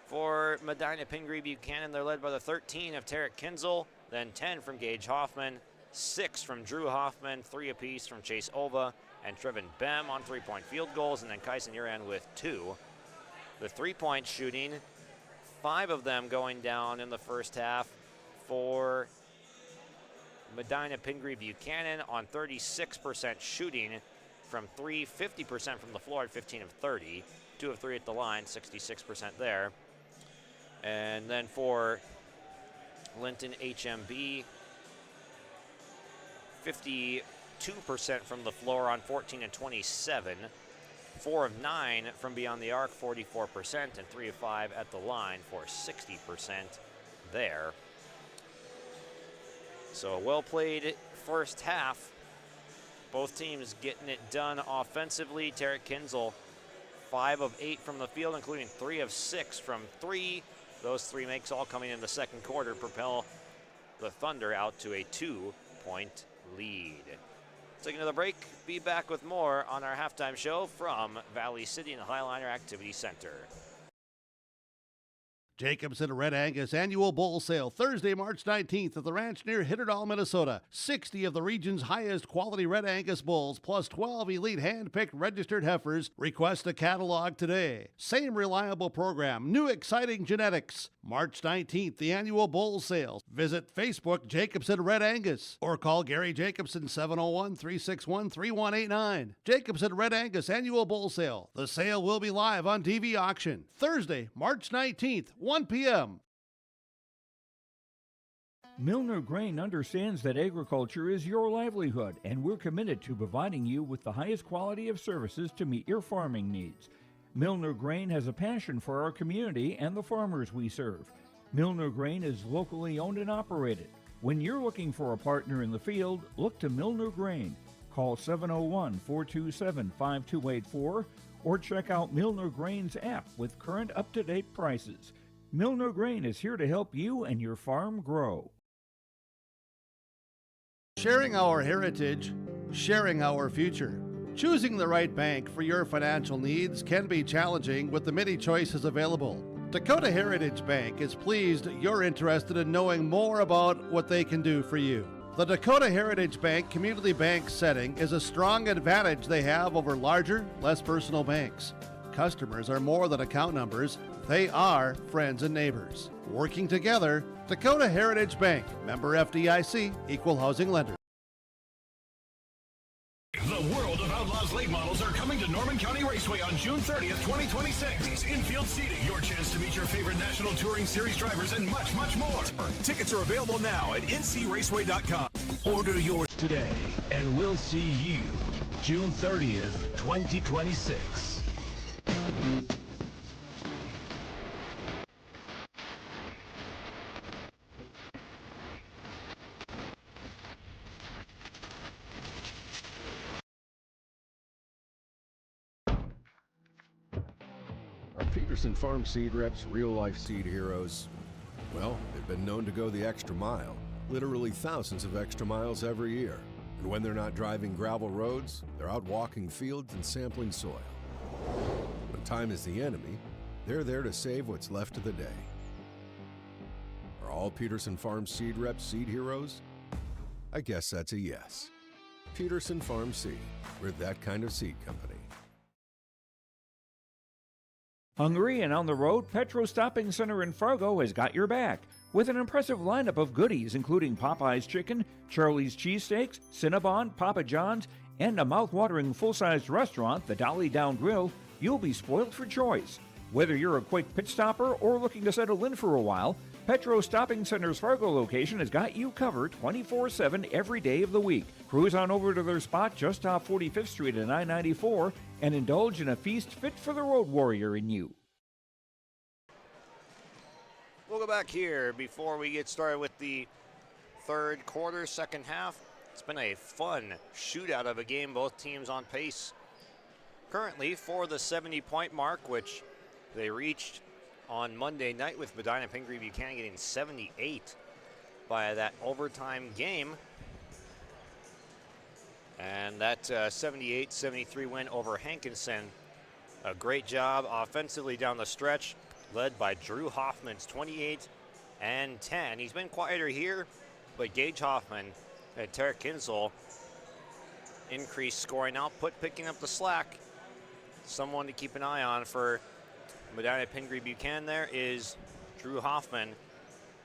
For Medina-Pingree Buchanan, they're led by the 13 of Tarek Kinzel, then 10 from Gage Hoffman, 6 from Drew Hoffman, 3 apiece from Chase Ova and Trevin Bem on 3-point field goals, and then Kyson Uran with 2. The 3-point shooting, 5 of them going down in the first half for Medina-Pingree Buchanan on 36% shooting from 3, 50% from the floor at 15 of 30. 2 of 3 at the line, 66% there. And then for Linton-HMB, 52% from the floor on 14 and 27. 4 of 9 from beyond the arc, 44%, and 3 of 5 at the line for 60% there. So a well-played first half. Both teams getting it done offensively. Tarek Kinzel, 5 of 8 from the field, including 3 of 6 from 3. Those 3 makes all coming in the second quarter propel the Thunder out to a 2-point lead. Taking another break, be back with more on our halftime show from Valley City and the Highliner Activity Center. Jacobson Red Angus Annual Bull Sale, Thursday, March 19th at the ranch near Hitterdall, Minnesota. 60 of the region's highest quality Red Angus bulls, plus 12 elite hand-picked registered heifers. Request a catalog today. Same reliable program, new exciting genetics. March 19th, the Annual Bull Sale. Visit Facebook Jacobson Red Angus or call Gary Jacobson 701-361-3189. Jacobson Red Angus Annual Bull Sale. The sale will be live on TV auction. Thursday, March 19th, 1 p.m. Milner Grain understands that agriculture is your livelihood, and we're committed to providing you with the highest quality of services to meet your farming needs. Milner Grain has a passion for our community and the farmers we serve. Milner Grain is locally owned and operated. When you're looking for a partner in the field, look to Milner Grain. Call 701-427-5284 or check out Milner Grain's app with current up-to-date prices. Milner Grain is here to help you and your farm grow. Sharing our heritage, sharing our future. Choosing the right bank for your financial needs can be challenging with the many choices available. Dakota Heritage Bank is pleased you're interested in knowing more about what they can do for you. The Dakota Heritage Bank community bank setting is a strong advantage they have over larger, less personal banks. Customers are more than account numbers. They are friends and neighbors. Working together, Dakota Heritage Bank, member FDIC, equal housing lender. The World of Outlaws late models are coming to Norman County Raceway on June 30th, 2026. Infield seating, your chance to meet your favorite National Touring Series drivers, and much, much more. Tickets are available now at ncraceway.com. Order yours today, and we'll see you June 30th, 2026. Our Peterson Farm seed reps, real-life seed heroes, well, they've been known to go the extra mile, literally thousands of extra miles every year. And when they're not driving gravel roads, they're out walking fields and sampling soil. When time is the enemy, they're there to save what's left of the day. Are all Peterson Farm seed reps seed heroes? I guess that's a yes. Peterson Farm Seed, we're that kind of seed company. Hungry and on the road, Petro Stopping Center in Fargo has got your back with an impressive lineup of goodies including Popeye's Chicken, Charlie's Cheesesteaks, Cinnabon, Papa John's, and a mouth-watering full-sized restaurant, the Dolly Down Grill. You'll be spoiled for choice. Whether you're a quick pit stopper or looking to settle in for a while, Petro Stopping Center's Fargo location has got you covered 24/7 every day of the week. Cruise on over to their spot just off 45th Street and I-94 and indulge in a feast fit for the road warrior in you. We'll go back here before we get started with the third quarter, second half. It's been a fun shootout of a game, both teams on pace currently for the 70-point mark, which they reached on Monday night with Medina-Pingree Buchanan getting 78 by that overtime game. And that 78-73 win over Hankinson. A great job offensively down the stretch, led by Drew Hoffman's 28 and 10. He's been quieter here, but Gage Hoffman and Tarek Kinzel increased scoring output, picking up the slack. Someone to keep an eye on for Medina-Pingree Buchanan there is Drew Hoffman.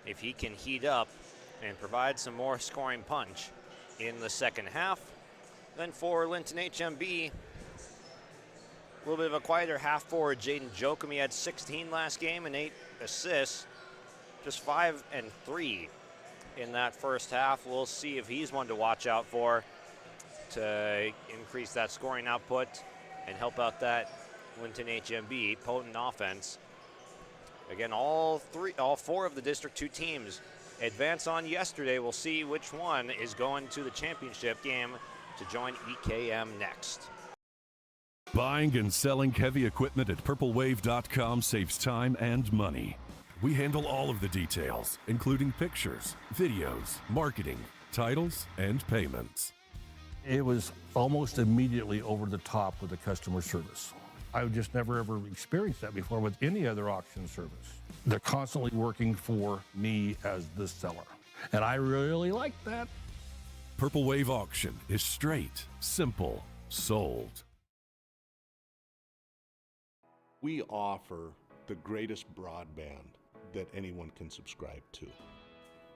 If he can heat up and provide some more scoring punch in the second half. Then for Linton-HMB, a little bit of a quieter half for Jaden Jokum. He had 16 last game and 8 assists, just 5 and 3 in that first half. We'll see if he's one to watch out for to increase that scoring output and help out that Linton-HMB potent offense. Again, all four of the District 2 teams advance on yesterday. We'll see which one is going to the championship game to join EKM next. Buying and selling heavy equipment at purplewave.com saves time and money. We handle all of the details, including pictures, videos, marketing, titles, and payments. It was almost immediately over the top with the customer service. I've just never ever experienced that before with any other auction service. They're constantly working for me as the seller, and I really like that. Purple Wave Auction is straight, simple, sold. We offer the greatest broadband that anyone can subscribe to.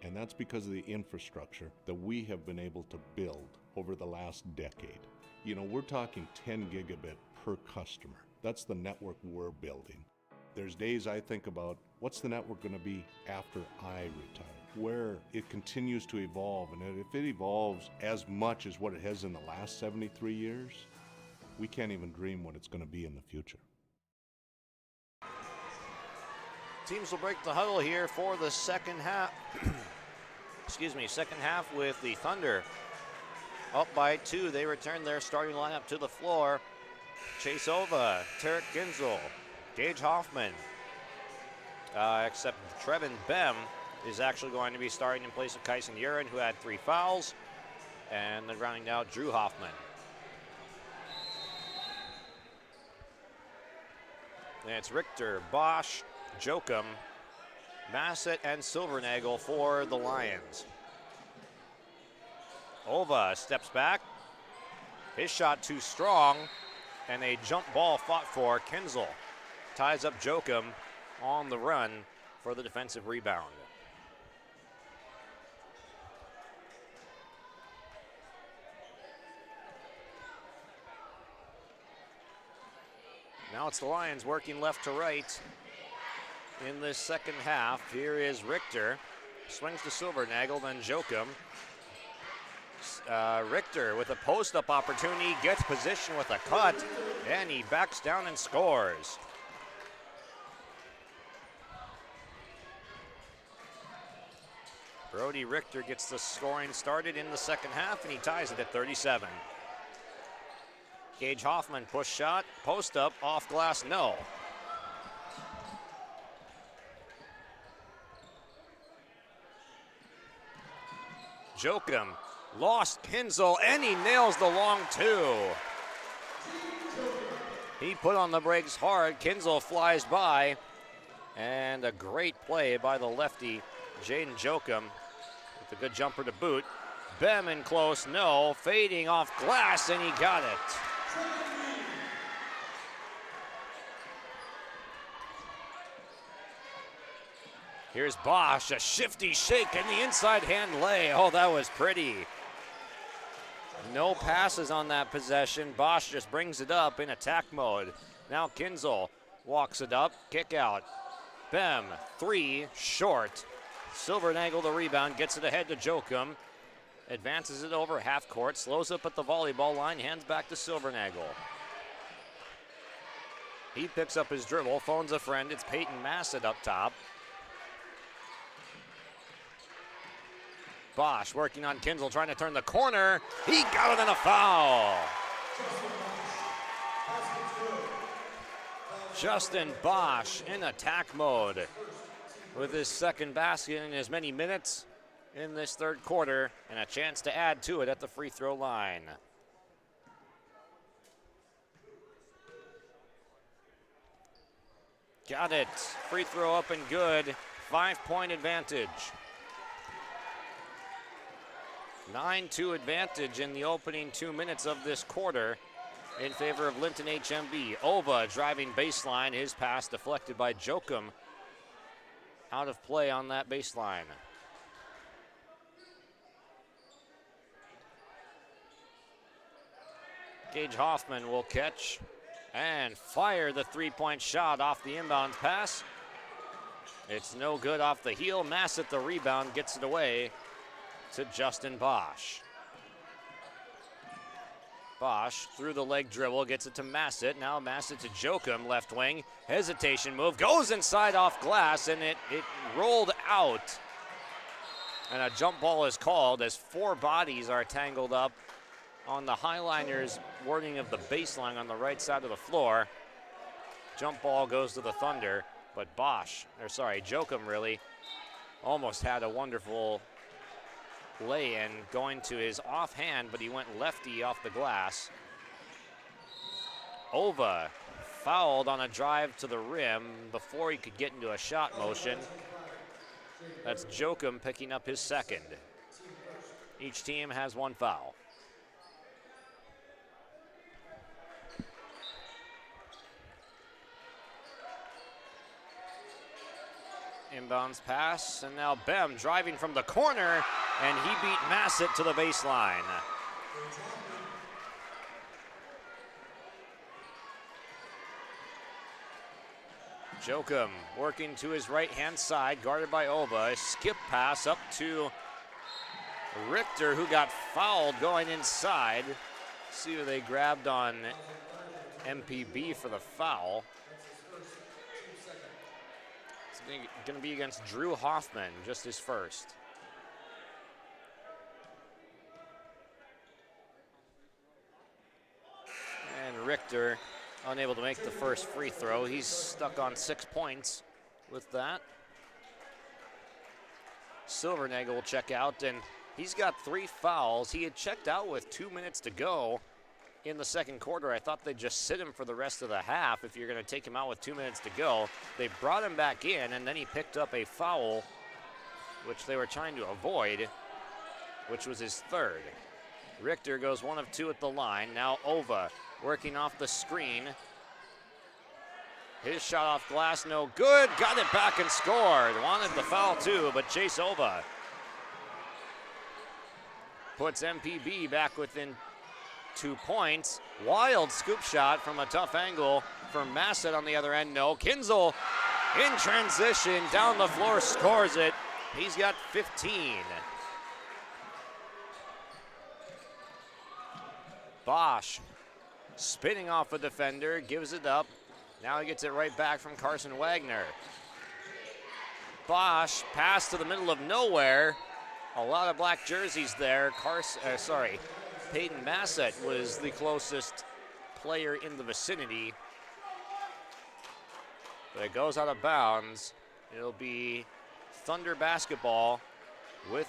And that's because of the infrastructure that we have been able to build over the last decade. You know, we're talking 10 gigabit per customer. That's the network we're building. There's days I think about, what's the network going to be after I retire? Where it continues to evolve, and if it evolves as much as what it has in the last 73 years, we can't even dream what it's going to be in the future. Teams will break the huddle here for the second half. Second half with the Thunder up by 2. They return their starting lineup to the floor. Chase Ova, Tarek Ginzel, Gage Hoffman, except Trevin Bem is actually going to be starting in place of Kyson Urin, who had 3 fouls, and then rounding out Drew Hoffman. And it's Richter, Bosch, Jokum, Bassett, and Silvernagel for the Lions. Ova steps back. His shot too strong, and a jump ball fought for. Kinzel ties up Jokum on the run for the defensive rebound. Now it's the Lions working left to right in this second half. Here is Richter. Swings to Silvernagel, then Jokum. Richter with a post-up opportunity, gets position with a cut, and he backs down and scores. Brody Richter gets the scoring started in the second half, and he ties it at 37. Gage Hoffman push shot, post-up, off glass, no. Jokum lost Kinzel, and he nails the long 2. He put on the brakes hard. Kinzel flies by, and a great play by the lefty, Jaden Jokum, with a good jumper to boot. Bem in close, no, fading off glass, and he got it. Here's Bosch, a shifty shake and the inside hand lay. Oh, that was pretty. No passes on that possession. Bosch just brings it up in attack mode. Now Kinzel walks it up, kick out. Bem, 3, short. Silvernagel the rebound, gets it ahead to Jokum. Advances it over half court, slows up at the volleyball line, hands back to Silvernagel. He picks up his dribble, phones a friend. It's Peyton Massett up top. Bosch working on Kinzel, trying to turn the corner. He got it in a foul. Justin Bosch in attack mode with his second basket in as many minutes in this third quarter, and a chance to add to it at the free throw line. Got it. Free throw up and good. 5-point advantage. 9-2 advantage in the opening 2 minutes of this quarter in favor of Linton-HMB. Ova driving baseline. His pass deflected by Jokum. Out of play on that baseline. Gage Hoffman will catch and fire the three-point shot off the inbound pass. It's no good off the heel. Massett the rebound, gets it away to Justin Bosch. Bosch through the leg dribble, gets it to Massett. Now Massett to Jokum, left wing. Hesitation move, goes inside off glass, and it rolled out. And a jump ball is called as 4 bodies are tangled up on the Highliners' wording of the baseline on the right side of the floor. Jump ball goes to the Thunder, but Jokum really almost had a wonderful lay-in going to his offhand, but he went lefty off the glass. Ova fouled on a drive to the rim before he could get into a shot motion. That's Jokum picking up his second. Each team has 1 foul. Inbounds pass, and now Bem driving from the corner, and he beat Massett to the baseline. Jokum working to his right-hand side, guarded by Ova. A skip pass up to Richter, who got fouled going inside. See who they grabbed on MPB for the foul. It's going to be against Drew Hoffman, just his first. And Richter unable to make the first free throw. He's stuck on 6 points with that. Silvernagel will check out, and he's got 3 fouls. He had checked out with 2 minutes to go in the second quarter. I thought they'd just sit him for the rest of the half if you're going to take him out with 2 minutes to go. They brought him back in, and then he picked up a foul, which they were trying to avoid, which was his third. Richter goes 1 of 2 at the line. Now Ova working off the screen. His shot off glass, no good. Got it back and scored. Wanted the foul too, but Chase Ova puts MPB back within 2 points. Wild scoop shot from a tough angle from Massett on the other end. No. Kinzel in transition down the floor, scores it. He's got 15. Bosch spinning off a defender, gives it up. Now he gets it right back from Carson Wagner. Bosch pass to the middle of nowhere. A lot of black jerseys there. Peyton Massett was the closest player in the vicinity. But it goes out of bounds. It'll be Thunder basketball with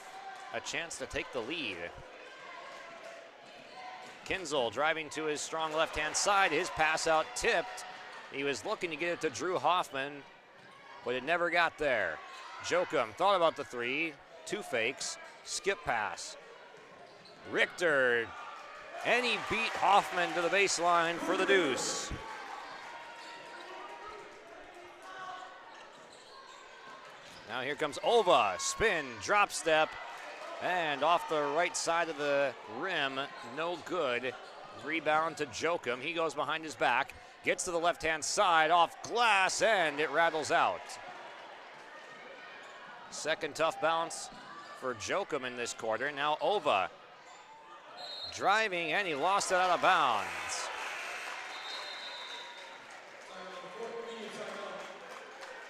a chance to take the lead. Kinzel driving to his strong left-hand side. His pass out tipped. He was looking to get it to Drew Hoffman, but it never got there. Jokum thought about the 3. 2 fakes. Skip pass. Richter, and he beat Hoffman to the baseline for the deuce. Now here comes Ova, spin, drop step, and off the right side of the rim, no good. Rebound to Jokum, he goes behind his back, gets to the left-hand side, off glass, and it rattles out. Second tough bounce for Jokum in this quarter. Now Ova driving, and he lost it out of bounds.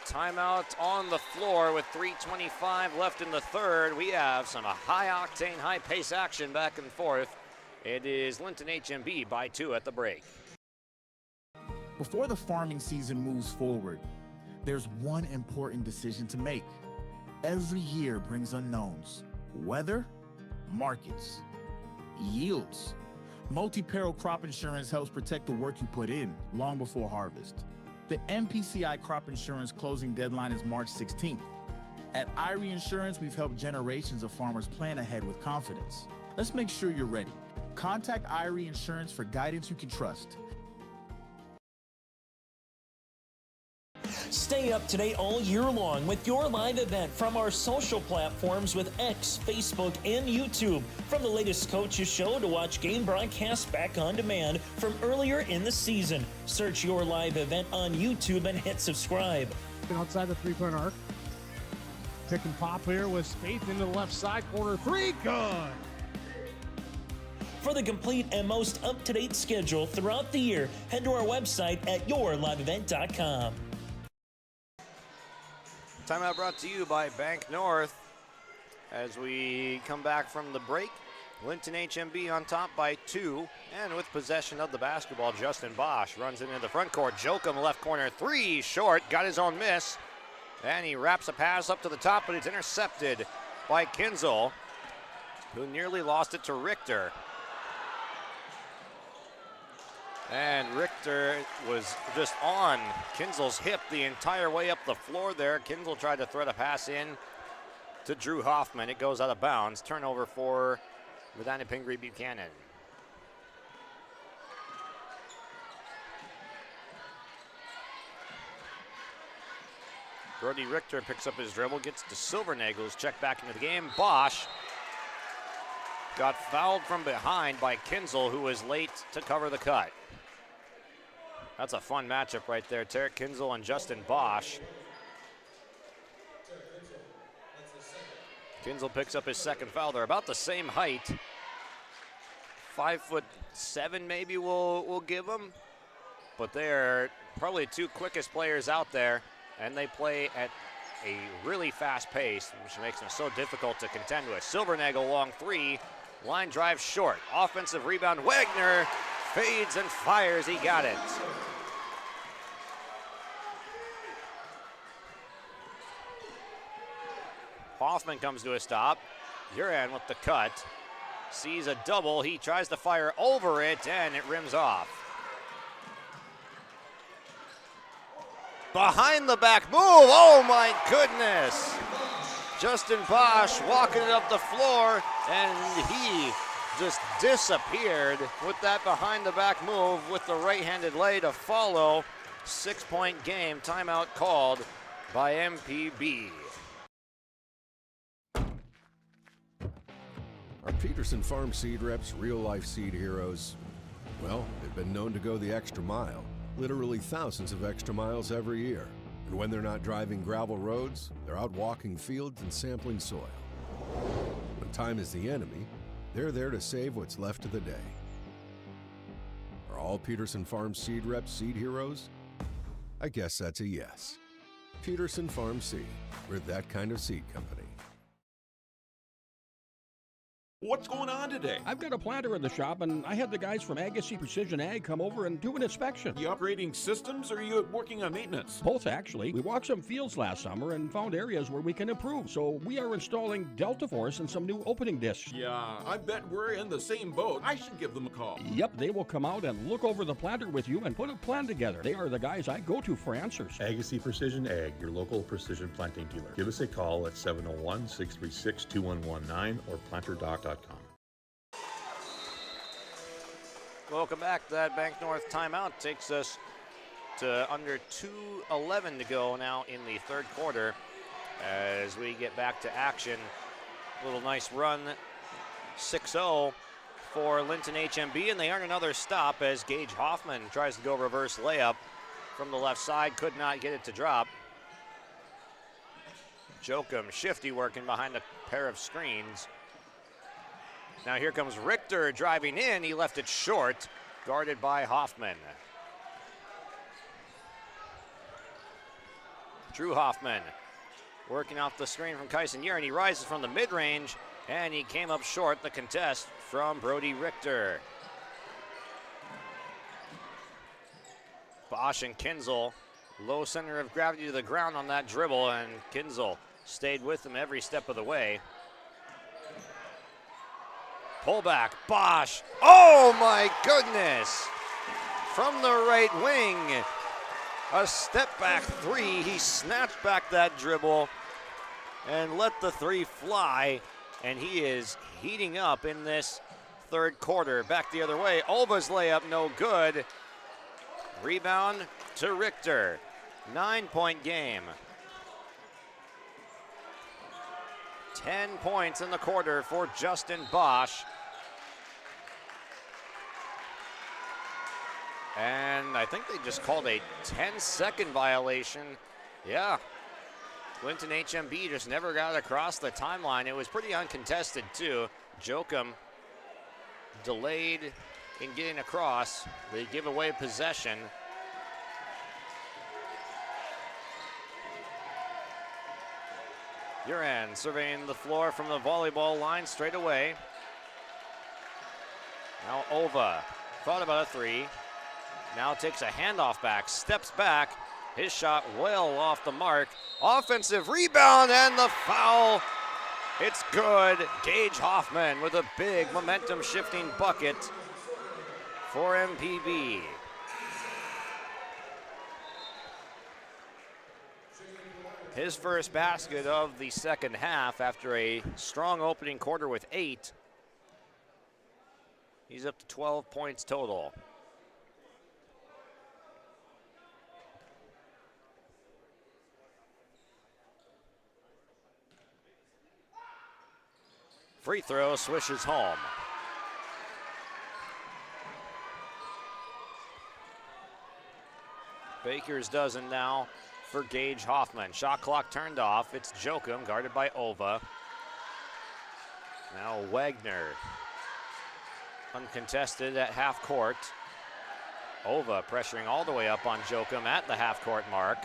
Timeout on the floor with 3:25 left in the third. We have some high-octane, high-pace action back and forth. It is Linton-HMB by 2 at the break. Before the farming season moves forward, there's one important decision to make. Every year brings unknowns. Weather, markets, yields. Multi-peril crop insurance helps protect the work you put in long before harvest. The MPCI crop insurance closing deadline is March 16th. At IRE Insurance, we've helped generations of farmers plan ahead with confidence. Let's make sure you're ready. Contact IRE Insurance for guidance you can trust. Stay up to date all year long with your live event from our social platforms with X, Facebook, and YouTube. From the latest coaches show to watch game broadcasts back on demand from earlier in the season. Search your live event on YouTube and hit subscribe. Outside the three-point arc. Pick and pop here with Spaeth into the left side corner. 3, good. For the complete and most up-to-date schedule throughout the year, head to our website at yourliveevent.com. Timeout brought to you by Bank North. As we come back from the break, Linton-HMB on top by 2, and with possession of the basketball, Justin Bosch runs into the front court. Jokum left corner, 3 short, got his own miss, and he wraps a pass up to the top, but it's intercepted by Kinzel, who nearly lost it to Richter. And Richter was just on Kinzel's hip the entire way up the floor there. Kinzel tried to thread a pass in to Drew Hoffman. It goes out of bounds. Turnover for Medina-Pingree Buchanan. Brody Richter picks up his dribble, gets to Silvernagel, who's checked back into the game. Bosch got fouled from behind by Kinzel, who was late to cover the cut. That's a fun matchup right there. Tarek Kinzel and Justin Bosch. Kinzel picks up his second foul. They're about the same height. 5'7" maybe we'll give them. But they're probably 2 quickest players out there, and they play at a really fast pace, which makes them so difficult to contend with. Silvernagel, long 3. Line drive short. Offensive rebound. Wagner fades and fires. He got it. Hoffman comes to a stop. Uran with the cut. Sees a double. He tries to fire over it, and it rims off. Behind the back move. Oh, my goodness. Justin Bosch walking it up the floor, and he just disappeared with that behind the back move with the right-handed lay to follow. 6-point game. Timeout called by MPB. Our Peterson Farm seed reps, real-life seed heroes, well, they've been known to go the extra mile, literally thousands of extra miles every year. And when they're not driving gravel roads, they're out walking fields and sampling soil. When time is the enemy, they're there to save what's left of the day. Are all Peterson Farm seed reps seed heroes? I guess that's a yes. Peterson Farm Seed, we're that kind of seed company. What's going on today? I've got a planter in the shop, and I had the guys from Agassi Precision Ag come over and do an inspection. You upgrading systems, or are you working on maintenance? Both, actually. We walked some fields last summer and found areas where we can improve. So we are installing Delta Force and some new opening discs. Yeah, I bet we're in the same boat. I should give them a call. Yep, they will come out and look over the planter with you and put a plan together. They are the guys I go to for answers. Agassi Precision Ag, your local precision planting dealer. Give us a call at 701-636-2119 or planterdoc.com. Welcome back. That Bank North timeout takes us to under 2:11 to go now in the third quarter as we get back to action. A little nice run, 6-0 for Linton-HMB, and they earn another stop as Gage Hoffman tries to go reverse layup from the left side, could not get it to drop. Jokum shifty working behind a pair of screens. Now here comes Richter driving in. He left it short, guarded by Hoffman. Drew Hoffman working off the screen from Kyson Uran. He rises from the mid-range, and he came up short. The contest from Brody Richter. Bosch and Kinzel, low center of gravity to the ground on that dribble, and Kinzel stayed with him every step of the way. Pullback, Bosch. Oh my goodness! From the right wing, a step back 3. He snatched back that dribble and let the 3 fly, and he is heating up in this third quarter. Back the other way, Olva's layup no good. Rebound to Richter. 9-point game. 10 points in the quarter for Justin Bosch. And I think they just called a 10-second violation. Yeah. Linton-HMB just never got across the timeline. It was pretty uncontested, too. Jokum delayed in getting across. They give away possession. Uran surveying the floor from the volleyball line straight away. Now Ova thought about a three. Now takes a handoff back, steps back. His shot well off the mark. Offensive rebound and the foul. It's good. Gage Hoffman with a big momentum shifting bucket for MPB. His first basket of the second half after a strong opening quarter with 8. He's up to 12 points total. Free throw swishes home. Baker's dozen now for Gage Hoffman. Shot clock turned off. It's Jokum guarded by Ova. Now Wagner uncontested at half court. Ova pressuring all the way up on Jokum at the half court mark.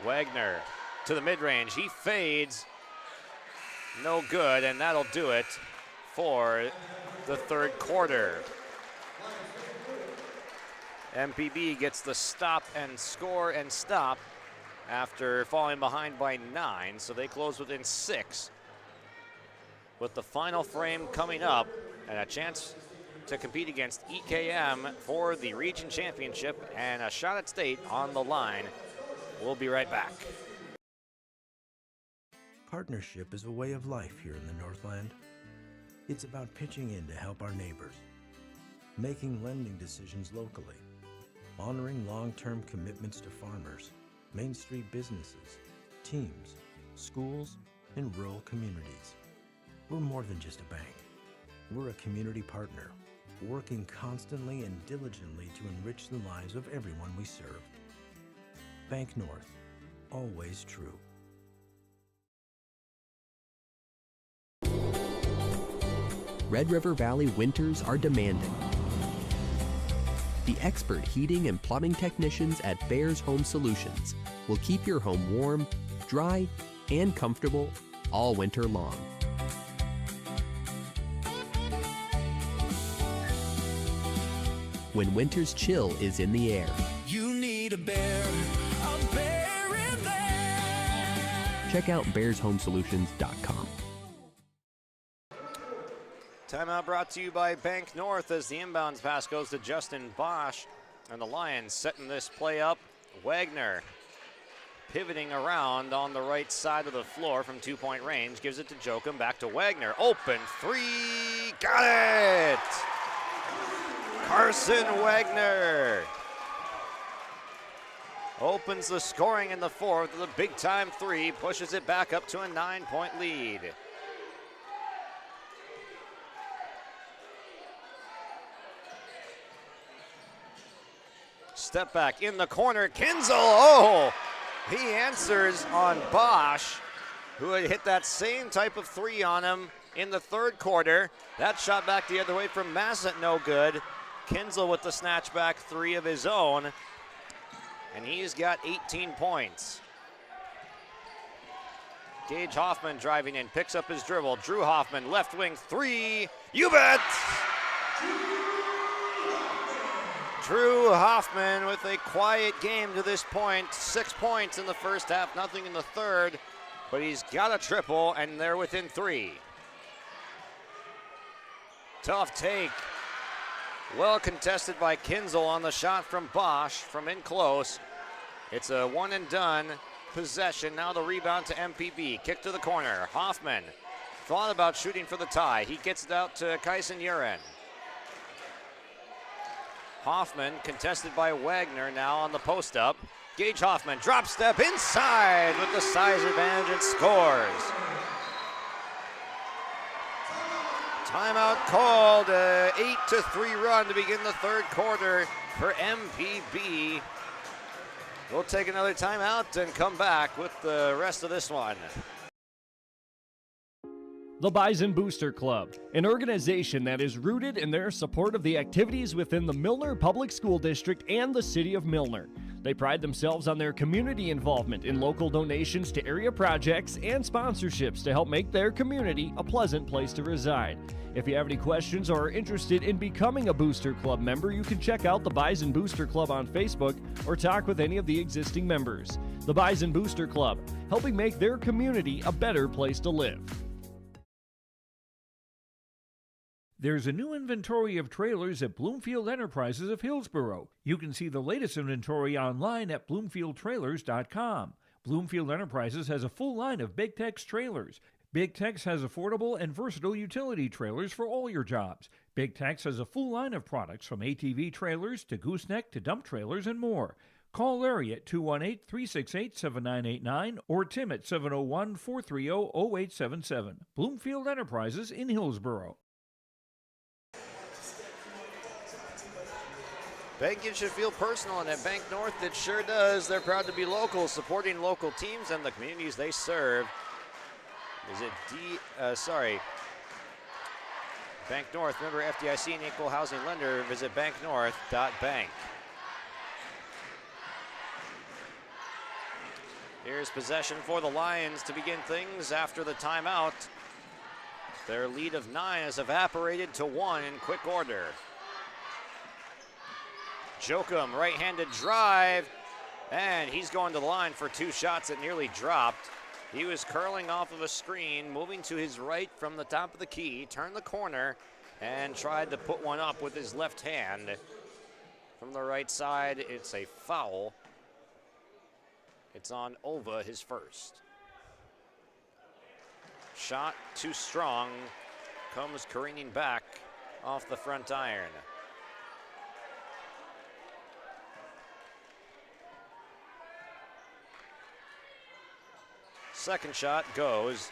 Wagner to the mid-range. He fades. No good, and that'll do it for the third quarter. MPB gets the stop and score and stop after falling behind by 9, so they close within 6. With the final frame coming up and a chance to compete against EKM for the region championship and a shot at state on the line. We'll be right back. Partnership is a way of life here in the Northland. It's about pitching in to help our neighbors, making lending decisions locally, honoring long-term commitments to farmers, Main Street businesses, teams, schools, and rural communities. We're more than just a bank. We're a community partner, working constantly and diligently to enrich the lives of everyone we serve. Bank North, always true. Red River Valley winters are demanding. The expert heating and plumbing technicians at Bears Home Solutions will keep your home warm, dry, and comfortable all winter long. When winter's chill is in the air, You need a bear in there. check out bearshomesolutions.com. Timeout brought to you by Bank North as the inbounds pass goes to Justin Bosch. And the Lions setting this play up. Wagner pivoting around on the right side of the floor from 2-point range. Gives it to Jokum, back to Wagner. Open three, got it! Carson Wagner opens the scoring in the fourth with a big-time three. Pushes it back up to a 9-point lead. Step back in the corner, Kinzel, oh! He answers on Bosch, who had hit that same type of three on him in the third quarter. That shot back the other way from Massett, no good. Kinzel with the snatchback three of his own, and he's got 18 points. Gage Hoffman driving in, picks up his dribble. Drew Hoffman, left wing three, you bet! Drew Hoffman with a quiet game to this point. 6 points in the first half, nothing in the third, but he's got a triple and they're within 3. Tough take. Well contested by Kinzel on the shot from Bosch from in close. It's a one and done possession. Now the rebound to MPB. Kick to the corner. Hoffman thought about shooting for the tie. He gets it out to Kyson Uren. Hoffman contested by Wagner now on the post up. Gage Hoffman drop step inside with the size advantage and scores. Timeout called, 8-3 run to begin the third quarter for MPB. We'll take another timeout and come back with the rest of this one. The Bison Booster Club, an organization that is rooted in their support of the activities within the Milner Public School District and the City of Milner. They pride themselves on their community involvement in local donations to area projects and sponsorships to help make their community a pleasant place to reside. If you have any questions or are interested in becoming a Booster Club member, you can check out the Bison Booster Club on Facebook or talk with any of the existing members. The Bison Booster Club, helping make their community a better place to live. There's a new inventory of trailers at Bloomfield Enterprises of Hillsborough. You can see the latest inventory online at bloomfieldtrailers.com. Bloomfield Enterprises has a full line of Big Tex trailers. Big Tex has affordable and versatile utility trailers for all your jobs. Big Tex has a full line of products from ATV trailers to gooseneck to dump trailers and more. Call Larry at 218-368-7989 or Tim at 701-430-0877. Bloomfield Enterprises in Hillsborough. Banking should feel personal, and at Bank North it sure does. They're proud to be local, supporting local teams and the communities they serve. Bank North, member FDIC and equal housing lender. Visit banknorth.bank. Here's possession for the Lions to begin things after the timeout. Their lead of 9 has evaporated to 1 in quick order. Jokum, right-handed drive, and he's going to the line for 2 shots that nearly dropped. He was curling off of a screen, moving to his right from the top of the key, turned the corner, and tried to put one up with his left hand. From the right side, it's a foul. It's on Ova, his first. Shot too strong, comes careening back off the front iron. Second shot goes.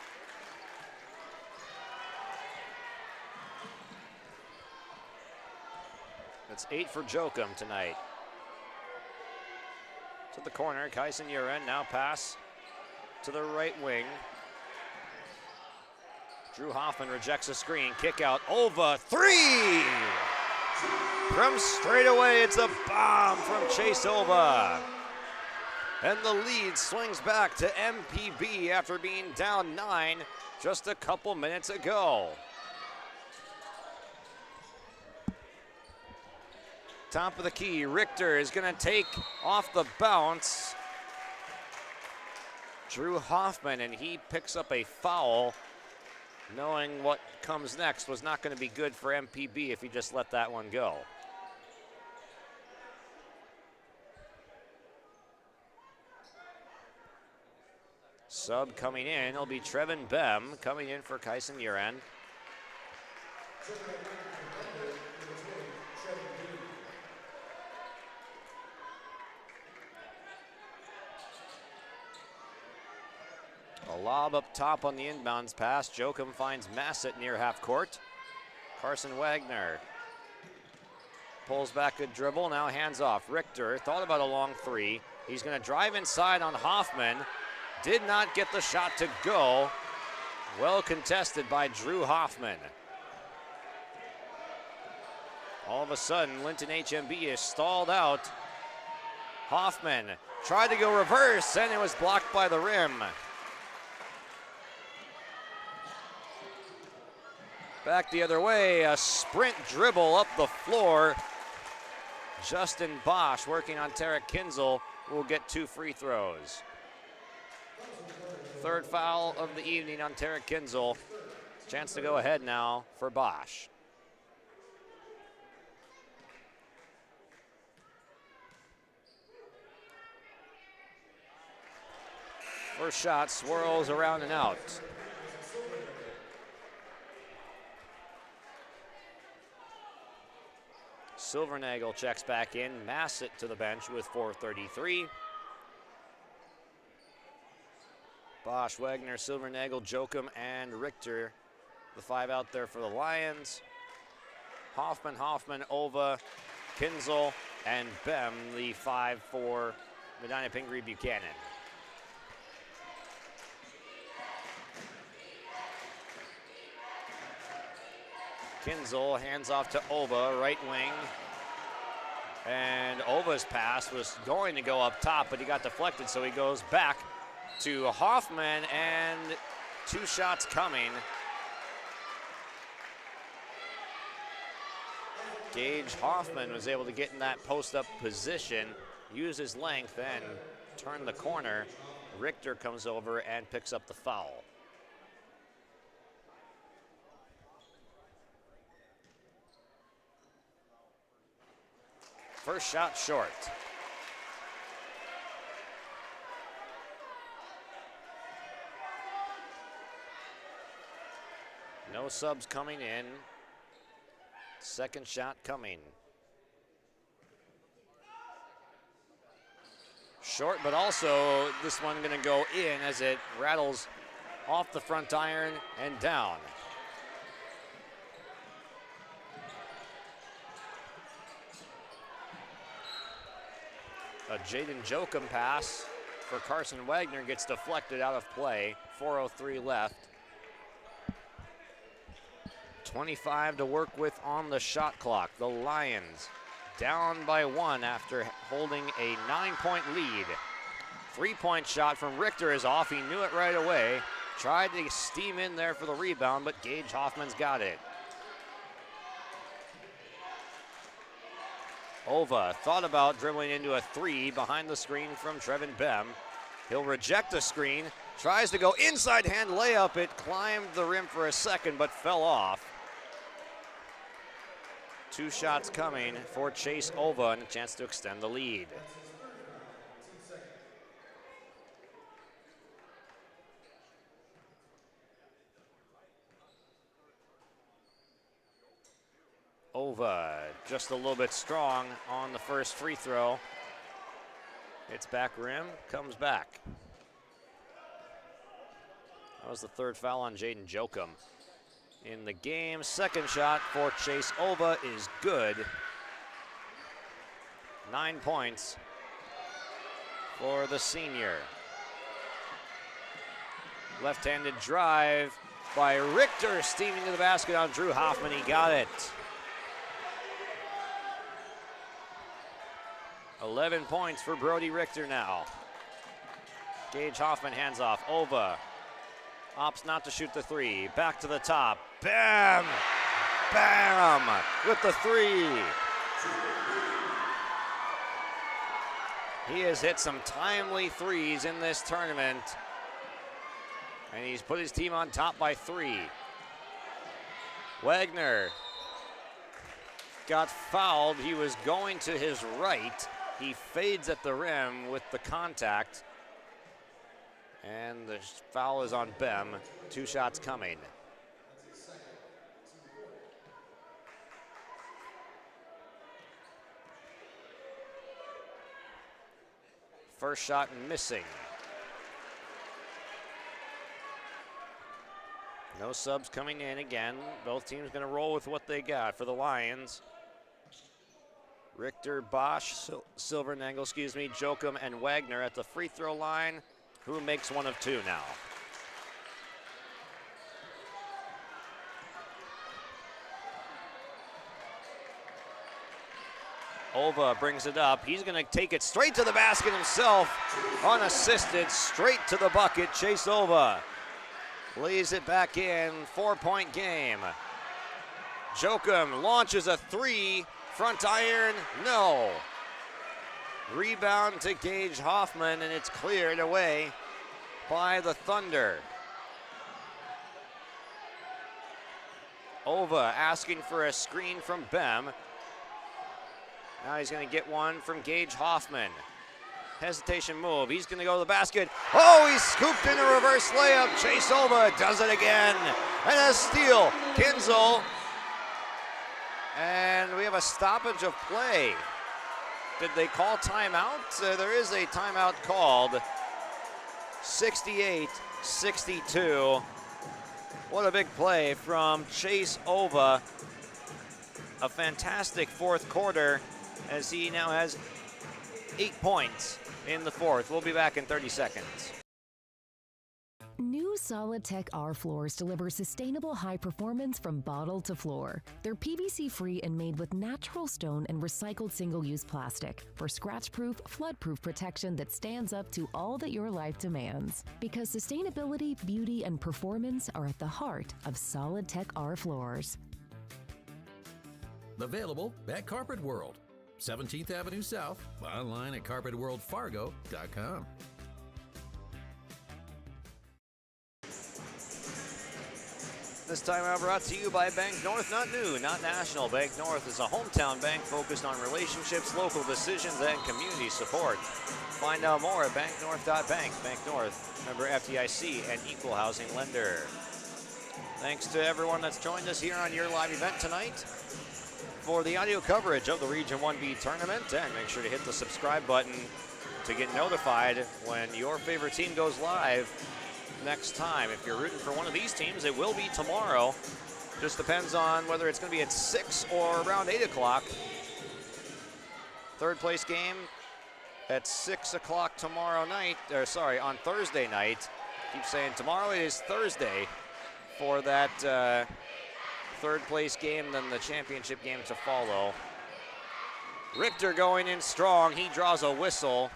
That's 8 for Jokum tonight. To the corner, Kyson Uren now pass to the right wing. Drew Hoffman rejects a screen, kick out, Ova, 3! From straight away, it's a bomb from Chase Ova. And the lead swings back to MPB after being down 9 just a couple minutes ago. Top of the key, Richter is going to take off the bounce. Drew Hoffman, and he picks up a foul, knowing what comes next was not going to be good for MPB if he just let that one go. Sub coming in, it'll be Trevin Bem coming in for Kyson Uren. A lob up top on the inbounds pass. Jokum finds Massett near half court. Carson Wagner pulls back a dribble, now hands off. Richter thought about a long 3. He's going to drive inside on Hoffman. Did not get the shot to go. Well contested by Drew Hoffman. All of a sudden, Linton-HMB is stalled out. Hoffman tried to go reverse, and it was blocked by the rim. Back the other way, a sprint dribble up the floor. Justin Bosch working on Tarek Kinzel will get 2 free throws. Third foul of the evening on Tarek Kinzel. Chance to go ahead now for Bosch. First shot swirls around and out. Silvernagel checks back in. Massett to the bench with 4:33. Bosch, Wagner, Silvernagel, Jokum, and Richter. The 5 out there for the Lions. Hoffman, Ova, Kinzel, and Bem, the 5 for Medina-Pingree Buchanan. Kinzel hands off to Ova, right wing. And Ova's pass was going to go up top, but he got deflected, so he goes back to Hoffman, and 2 shots coming. Gage Hoffman was able to get in that post-up position, use his length, and turn the corner. Richter comes over and picks up the foul. First shot short. No subs coming in. Second shot coming. Short, but also this one gonna go in as it rattles off the front iron and down. A Jaden Jokum pass for Carson Wagner gets deflected out of play. 4:03 left. 25 to work with on the shot clock. The Lions down by 1 after holding a 9-point lead. 3-point shot from Richter is off. He knew it right away. Tried to steam in there for the rebound, but Gage Hoffman's got it. Ova thought about dribbling into a 3 behind the screen from Trevin Bem. He'll reject the screen, tries to go inside hand layup. It climbed the rim for a second, but fell off. 2 shots coming for Chase Ova and a chance to extend the lead. Ova just a little bit strong on the first free throw. It's back rim, comes back. That was the 3rd foul on Jaden Jokum in the game. Second shot for Chase Ova is good. 9 points for the senior. Left-handed drive by Richter, steaming to the basket on Drew Hoffman. He got it. 11 points for Brody Richter now. Gage Hoffman hands off. Ova opts not to shoot the 3. Back to the top. Bam! Bam! With the 3. He has hit some timely 3s in this tournament, and he's put his team on top by 3. Wagner got fouled. He was going to his right. He fades at the rim with the contact, and the foul is on Bem. 2 shots coming. First shot missing. No subs coming in again. Both teams going to roll with what they got for the Lions. Richter, Bosch, Silvernagel, Jokum, and Wagner at the free throw line. Who makes 1 of 2 now? Ova brings it up. He's going to take it straight to the basket himself, unassisted, straight to the bucket. Chase Ova lays it back in. 4-point game. Jokum launches a 3. Front iron, no. Rebound to Gage Hoffman, and it's cleared away by the Thunder. Ova asking for a screen from Bem. Now he's going to get one from Gage Hoffman. Hesitation move. He's going to go to the basket. Oh, he scooped in a reverse layup. Chase Ova does it again. And a steal. Kinzel. And we have a stoppage of play. Did they call timeout? There is a timeout called. 68-62. What a big play from Chase Ova. A fantastic 4th quarter as he now has 8 points in the 4th. We'll be back in 30 seconds. New New Solid Tech R floors deliver sustainable high performance from bottle to floor. They're PVC-free and made with natural stone and recycled single-use plastic for scratch-proof, flood-proof protection that stands up to all that your life demands. Because sustainability, beauty, and performance are at the heart of Solid Tech R floors. Available at Carpet World, 17th Avenue South, online at carpetworldfargo.com. This time out brought to you by Bank North, not new, not national. Bank North is a hometown bank focused on relationships, local decisions, and community support. Find out more at banknorth.bank. Bank North, member FDIC and equal housing lender. Thanks to everyone that's joined us here on your live event tonight for the audio coverage of the Region 1B tournament. And make sure to hit the subscribe button to get notified when your favorite team goes live next time. If you're rooting for one of these teams, it will be tomorrow. Just depends on whether it's going to be at 6 or around 8 o'clock. Third place game at 6 o'clock tomorrow night, or sorry, on Thursday night. Keep saying tomorrow, it is Thursday for that third place game, then the championship game to follow. Richter going in strong. He draws a whistle.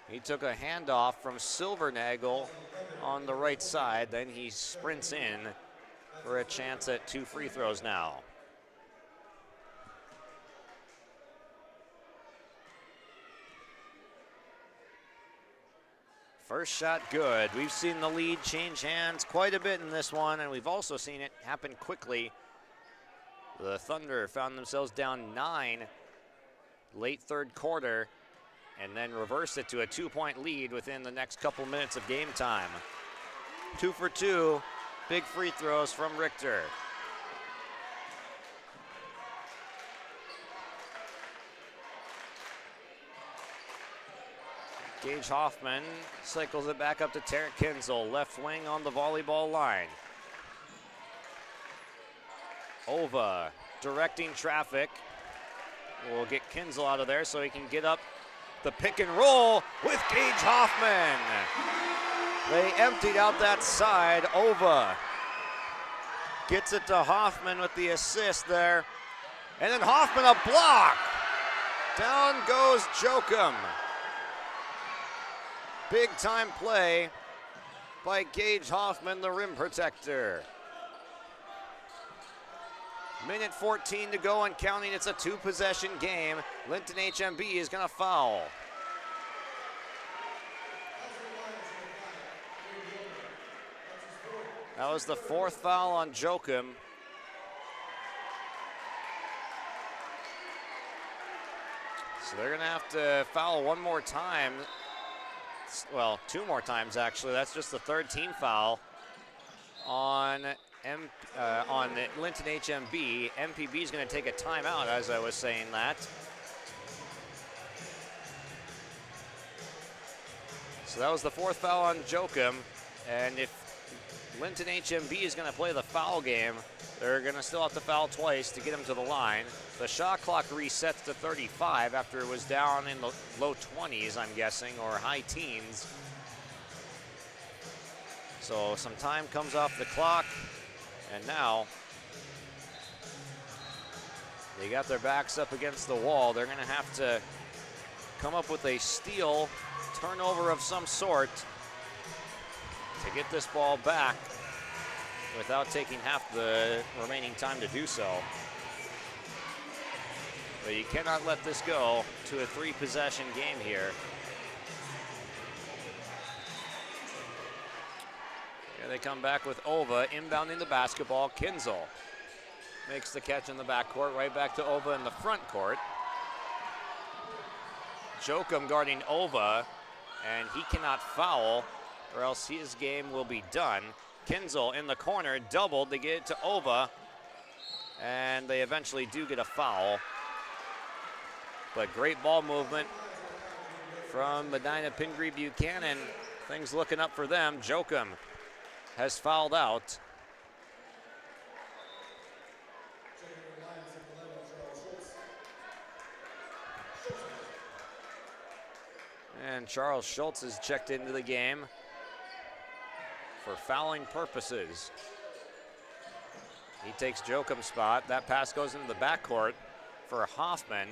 He took a handoff from Silvernagel on the right side. Then he sprints in for a chance at 2 free throws now. First shot good. We've seen the lead change hands quite a bit in this one, and we've also seen it happen quickly. The Thunder found themselves down 9 late third quarter, and then reversed it to a 2-point lead within the next couple minutes of game time. 2 for 2, big free throws from Richter. Gage Hoffman cycles it back up to Tarek Kinzel, left wing on the volleyball line. Ova directing traffic. We'll get Kinzel out of there so he can get up the pick and roll with Gage Hoffman. They emptied out that side. Ova gets it to Hoffman with the assist there. And then Hoffman a block. Down goes Jokum. Big time play by Gage Hoffman, the rim protector. Minute 14 to go and counting. It's a 2-possession game. Linton-HMB is going to foul. That was the 4th foul on Jokum. So they're going to have to foul one more time. Well, 2 more times actually. That's just the 3rd team foul on Linton-HMB. MPB is going to take a timeout, as I was saying that. So that was the 4th foul on Jokum, and if Linton-HMB is going to play the foul game, they're going to still have to foul twice to get him to the line. The shot clock resets to 35 after it was down in the low 20s, I'm guessing, or high teens. So some time comes off the clock, and now they got their backs up against the wall. They're going to have to come up with a steal, turnover of some sort to get this ball back without taking half the remaining time to do so. But you cannot let this go to a 3-possession game here. Here they come back with Ova inbounding the basketball. Kinzel makes the catch in the backcourt, right back to Ova in the front court. Jokum guarding Ova, and he cannot foul or else his game will be done. Kinzel in the corner, doubled. They get it to Ova, and they eventually do get a foul. But great ball movement from Medina-Pingree Buchanan. Things looking up for them. Jokum has fouled out. And Charles Schultz is checked into the game for fouling purposes. He takes Jokum's spot. That pass goes into the backcourt for Hoffman.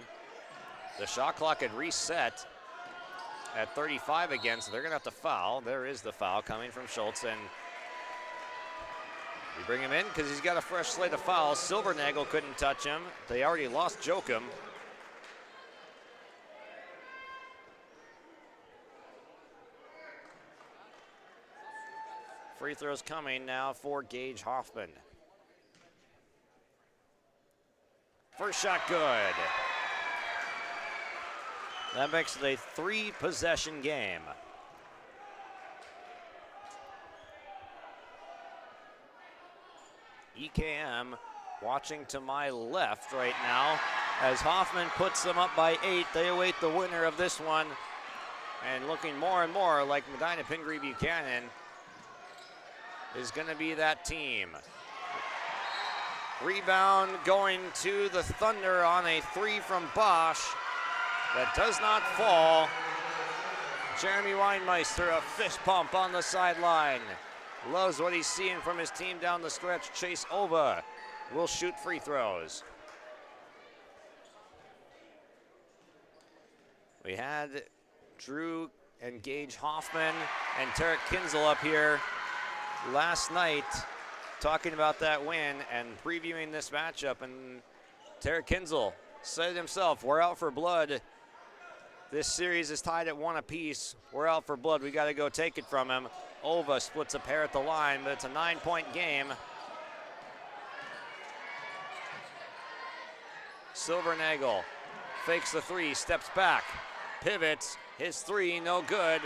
The shot clock had reset at 35 again, so they're going to have to foul. There is the foul coming from Schultz, and we bring him in because he's got a fresh slate of fouls. Silvernagel couldn't touch him. They already lost Jokum. Free throws coming now for Gage Hoffman. First shot good. That makes it a 3-possession game. EKM watching to my left right now as Hoffman puts them up by 8. They await the winner of this one, and looking more and more like Medina-Pingree Buchanan is going to be that team. Rebound going to the Thunder on a 3 from Bosch. That does not fall. Jeremy Weinmeister, a fist pump on the sideline. Loves what he's seeing from his team down the stretch. Chase Ova will shoot free throws. We had Drew and Gage Hoffman and Tarek Kinzel up here last night talking about that win and previewing this matchup, and Tarek Kinzel said himself, we're out for blood. This series is tied at 1 apiece. We're out for blood. We got to go take it from him. Ova splits a pair at the line, but it's a 9-point game. Silvernagel fakes the 3, steps back, pivots, his 3, no good.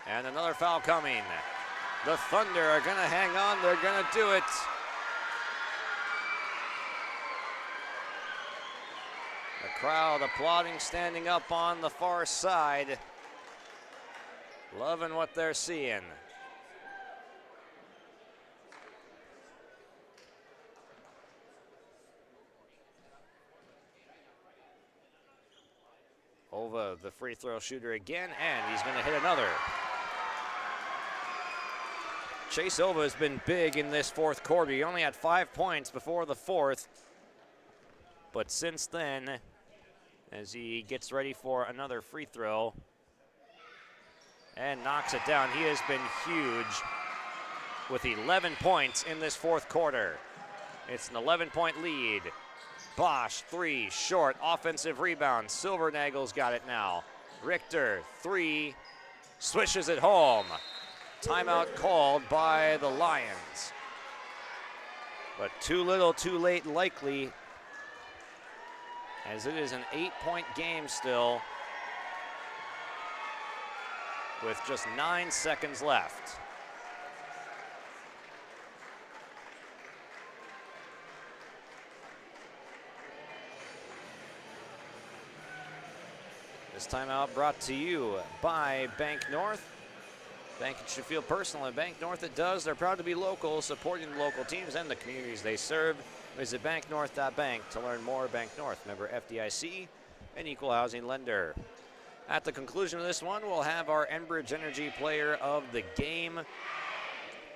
And another foul coming. The Thunder are going to hang on. They're going to do it. The crowd applauding, standing up on the far side. Loving what they're seeing. Ova, the free throw shooter again, and he's going to hit another. Chase Ova has been big in this fourth quarter. He only had 5 points before the fourth, but since then, as he gets ready for another free throw and knocks it down, he has been huge with 11 points in this fourth quarter. It's an 11-point lead. Bosch, 3, short, offensive rebound. Silvernagel's got it now. Richter, 3, swishes it home. Timeout called by the Lions. But too little, too late, likely, as it is an 8-point game still with just 9 seconds left. This timeout brought to you by Bank North. Bank it should feel personal, and Bank North it does. They're proud to be local, supporting the local teams and the communities they serve. Visit banknorth.bank to learn more. Bank North, member FDIC, an equal housing lender. At the conclusion of this one, we'll have our Enbridge Energy Player of the Game.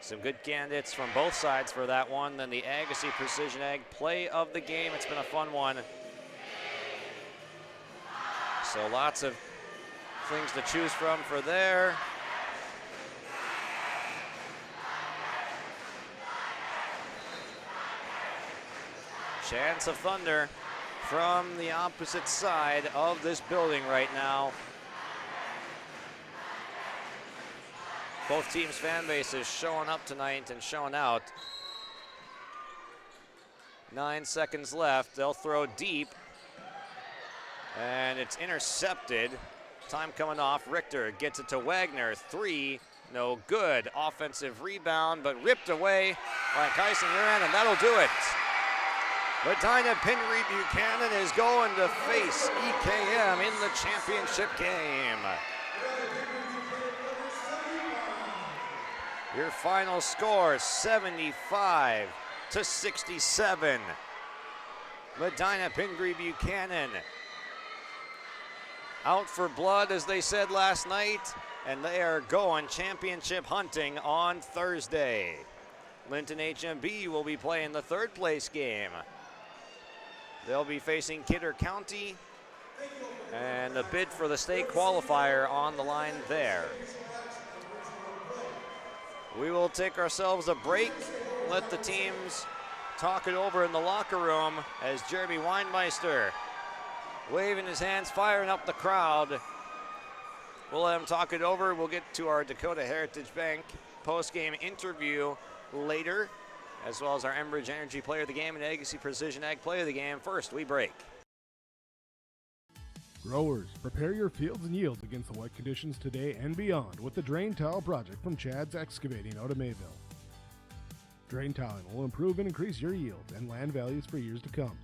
Some good candidates from both sides for that one. Then the Agassiz Precision Ag Play of the Game. It's been a fun one. So lots of things to choose from for there. Chance of Thunder from the opposite side of this building right now. Both teams' fan bases showing up tonight and showing out. 9 seconds left. They'll throw deep. And it's intercepted. Time coming off. Richter gets it to Wagner. 3, no good. Offensive rebound, but ripped away by Kyson Uran, and that'll do it. Medina-Pingree Buchanan is going to face EKM in the championship game. Your final score, 75-67. Medina-Pingree Buchanan out for blood, as they said last night, and they are going championship hunting on Thursday. Linton-HMB will be playing the third place game. They'll be facing Kidder County, and a bid for the state qualifier on the line there. We will take ourselves a break, let the teams talk it over in the locker room as Jeremy Weinmeister waving his hands, firing up the crowd. We'll let him talk it over. We'll get to our Dakota Heritage Bank post-game interview later, as well as our Enbridge Energy Player of the Game and Agassiz Precision Ag Player of the Game. First, we break. Growers, prepare your fields and yields against the wet conditions today and beyond with the Drain Tile project from Chad's Excavating out of Mayville. Drain tiling will improve and increase your yields and land values for years to come.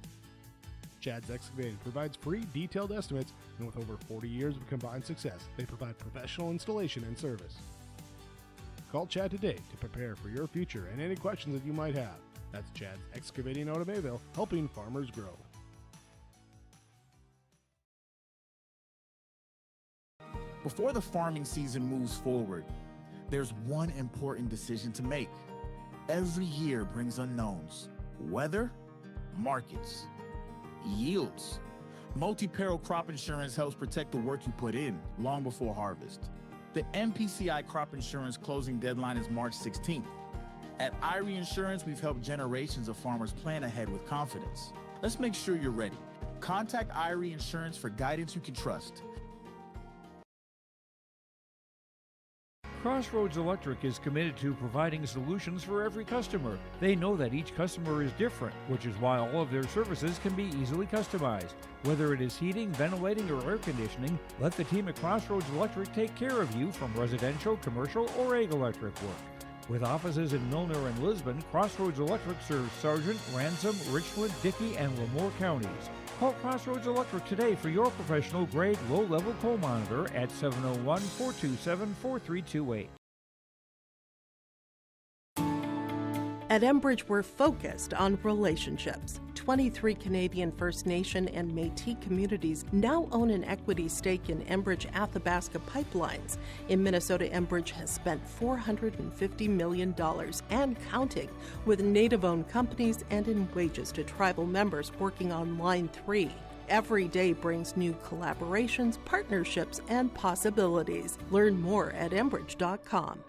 Chad's Excavating provides free, detailed estimates, and with over 40 years of combined success, they provide professional installation and service. Call Chad today to prepare for your future and any questions that you might have. That's Chad's Excavating out of Mayville, helping farmers grow. Before the farming season moves forward, there's one important decision to make. Every year brings unknowns: weather, markets, yields. Multi-peril crop insurance helps protect the work you put in long before harvest. The MPCI crop insurance closing deadline is March 16th. At IRE Insurance, we've helped generations of farmers plan ahead with confidence. Let's make sure you're ready. Contact IRE Insurance for guidance you can trust. Crossroads Electric is committed to providing solutions for every customer. They know that each customer is different, which is why all of their services can be easily customized. Whether it is heating, ventilating, or air conditioning, let the team at Crossroads Electric take care of you from residential, commercial, or ag electric work. With offices in Milner and Lisbon, Crossroads Electric serves Sargent, Ransom, Richland, Dickey, and Lemoore counties. Call Crossroads Electric today for your professional grade low-level coal monitor at 701-427-4328. At Enbridge, we're focused on relationships. 23 Canadian First Nation and Métis communities now own an equity stake in Enbridge Athabasca Pipelines. In Minnesota, Enbridge has spent $450 million and counting with Native-owned companies and in wages to tribal members working on Line 3. Every day brings new collaborations, partnerships, and possibilities. Learn more at Enbridge.com.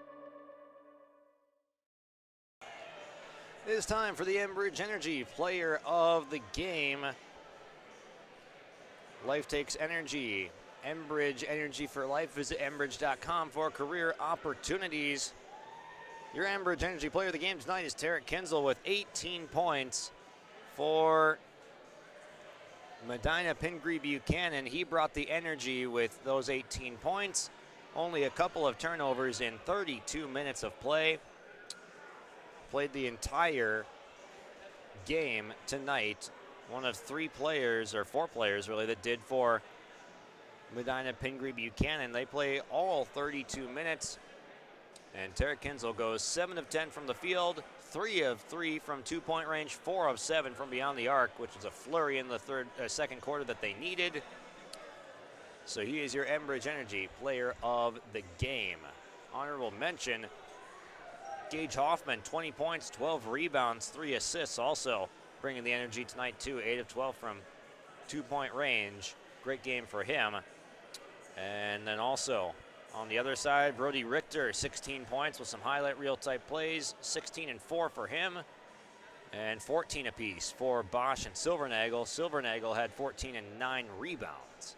It is time for the Enbridge Energy Player of the Game. Life takes energy. Enbridge Energy for Life. Visit Enbridge.com for career opportunities. Your Enbridge Energy Player of the Game tonight is Tarek Kinzel with 18 points for Medina-Pingree Buchanan. He brought the energy with those 18 points. Only a couple of turnovers in 32 minutes of play. Played the entire game tonight. One of three players, or four players really, that did for Medina-Pingree Buchanan. They play all 32 minutes. And Tarek Kinzel goes 7 of 10 from the field, 3 of 3 from two-point range, 4 of 7 from beyond the arc, which is a flurry in the second quarter that they needed. So he is your Enbridge Energy Player of the Game. Honorable mention, Gage Hoffman, 20 points, 12 rebounds, 3 assists, also bringing the energy tonight too, 8 of 12 from two-point range. Great game for him. And then also on the other side, Brody Richter, 16 points with some highlight reel type plays, 16 and 4 for him, and 14 apiece for Bosch and Silvernagel. Silvernagel had 14 and 9 rebounds.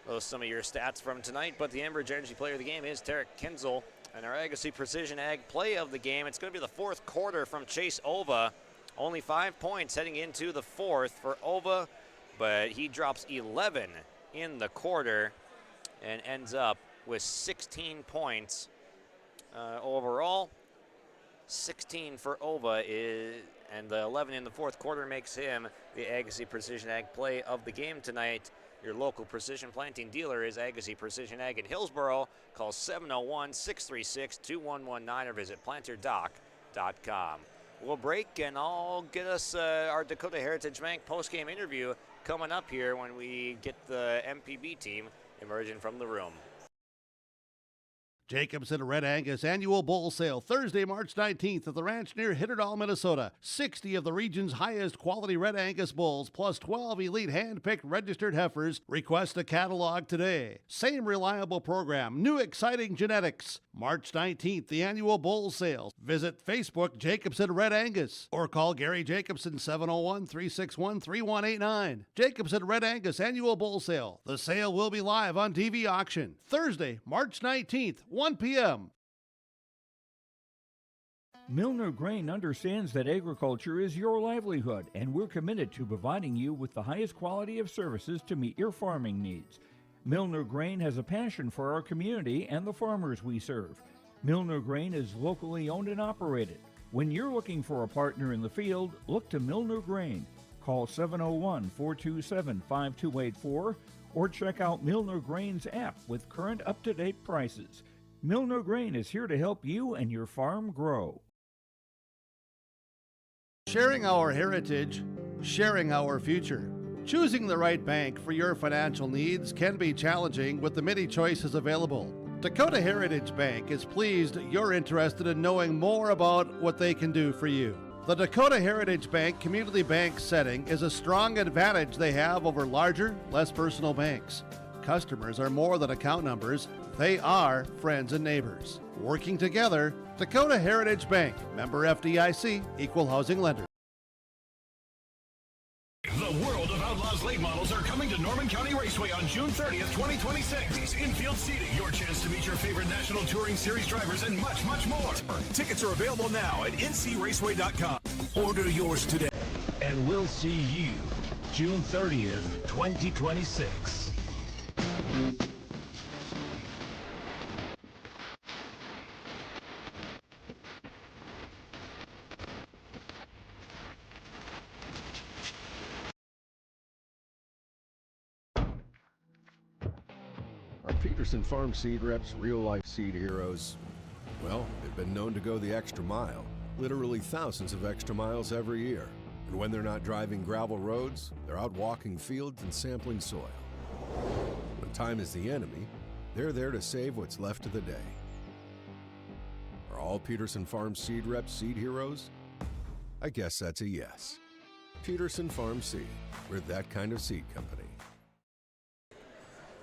Those are some of your stats from tonight, but the Enbridge Energy Player of the Game is Tarek Kinzel. And our Agassiz Precision Ag Play of the Game, it's going to be the fourth quarter from Chase Ova. Only 5 points heading into the fourth for Ova, but he drops 11 in the quarter and ends up with 16 points overall. 16 for Ova and the 11 in the fourth quarter makes him the Agassiz Precision Ag Play of the Game tonight. Your local precision planting dealer is Agassiz Precision Ag in Hillsboro. Call 701-636-2119 or visit planterdoc.com. We'll break and I'll get us our Dakota Heritage Bank postgame interview coming up here when we get the MPB team emerging from the room. Jacobson Red Angus Annual Bull Sale, Thursday, March 19th at the ranch near Hitterdall, Minnesota. 60 of the region's highest quality Red Angus bulls, plus 12 elite hand-picked registered heifers. Request a catalog today. Same reliable program, new exciting genetics. March 19th, the Annual Bull Sale. Visit Facebook Jacobson Red Angus or call Gary Jacobson 701-361-3189. Jacobson Red Angus Annual Bull Sale. The sale will be live on TV auction. Thursday, March 19th, 1 p.m. Milner Grain understands that agriculture is your livelihood, and we're committed to providing you with the highest quality of services to meet your farming needs. Milner Grain has a passion for our community and the farmers we serve. Milner Grain is locally owned and operated. When you're looking for a partner in the field, look to Milner Grain. Call 701-427-5284 or check out Milner Grain's app with current up-to-date prices. Milner Grain is here to help you and your farm grow. Sharing our heritage, sharing our future. Choosing the right bank for your financial needs can be challenging with the many choices available. Dakota Heritage Bank is pleased you're interested in knowing more about what they can do for you. The Dakota Heritage Bank community bank setting is a strong advantage they have over larger, less personal banks. Customers are more than account numbers. They are friends and neighbors. Working together, Dakota Heritage Bank, member FDIC, equal housing lender. The World of Outlaws late models are coming to Norman County Raceway on June 30th, 2026. Infield seating, your chance to meet your favorite National Touring Series drivers, and much, much more. Tickets are available now at ncraceway.com. Order yours today, and we'll see you June 30th, 2026. Our Peterson Farm seed reps, real-life seed heroes, well, they've been known to go the extra mile, literally thousands of extra miles every year. And when they're not driving gravel roads, they're out walking fields and sampling soil. When time is the enemy, they're there to save what's left of the day. Are all Peterson Farm seed reps seed heroes? I guess that's a yes. Peterson Farm Seed, we're that kind of seed company.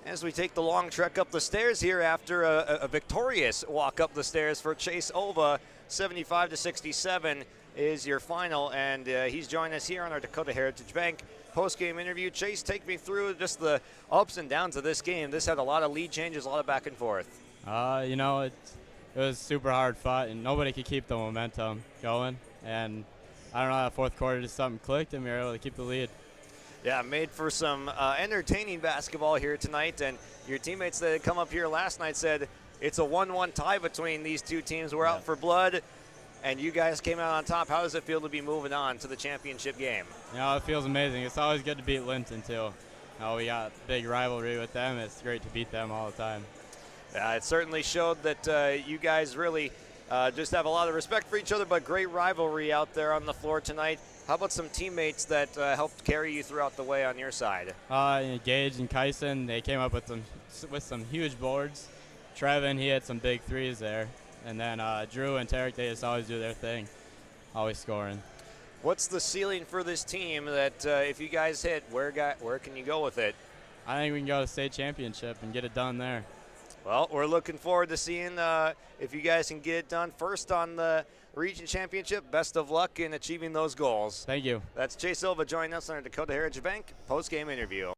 As we take the long trek up the stairs here after a victorious walk up the stairs for Chase Ova, 75-67 is your final, and he's joined us here on our Dakota Heritage Bank post-game interview. Chase, take me through just the ups and downs of this game. This had a lot of lead changes, a lot of back and forth. It was super hard fought, and nobody could keep the momentum going. And I don't know, that fourth quarter just something clicked, and we were able to keep the lead. Yeah, made for some entertaining basketball here tonight, and your teammates that had come up here last night said it's a 1-1 tie between these two teams. We're out for blood, and you guys came out on top. How does it feel to be moving on to the championship game? It feels amazing. It's always good to beat Linton, too. We got a big rivalry with them. It's great to beat them all the time. Yeah, it certainly showed that you guys really just have a lot of respect for each other, but great rivalry out there on the floor tonight. How about some teammates that helped carry you throughout the way on your side? Gage and Kyson, they came up with some huge boards. Trevin, he had some big threes there. And then Drew and Tarek, they just always do their thing, always scoring. What's the ceiling for this team that if you guys hit, where can you go with it? I think we can go to state championship and get it done there. Well, we're looking forward to seeing if you guys can get it done first on the region championship. Best of luck in achieving those goals. Thank you. That's Chase Silva joining us on our Dakota Heritage Bank post-game interview.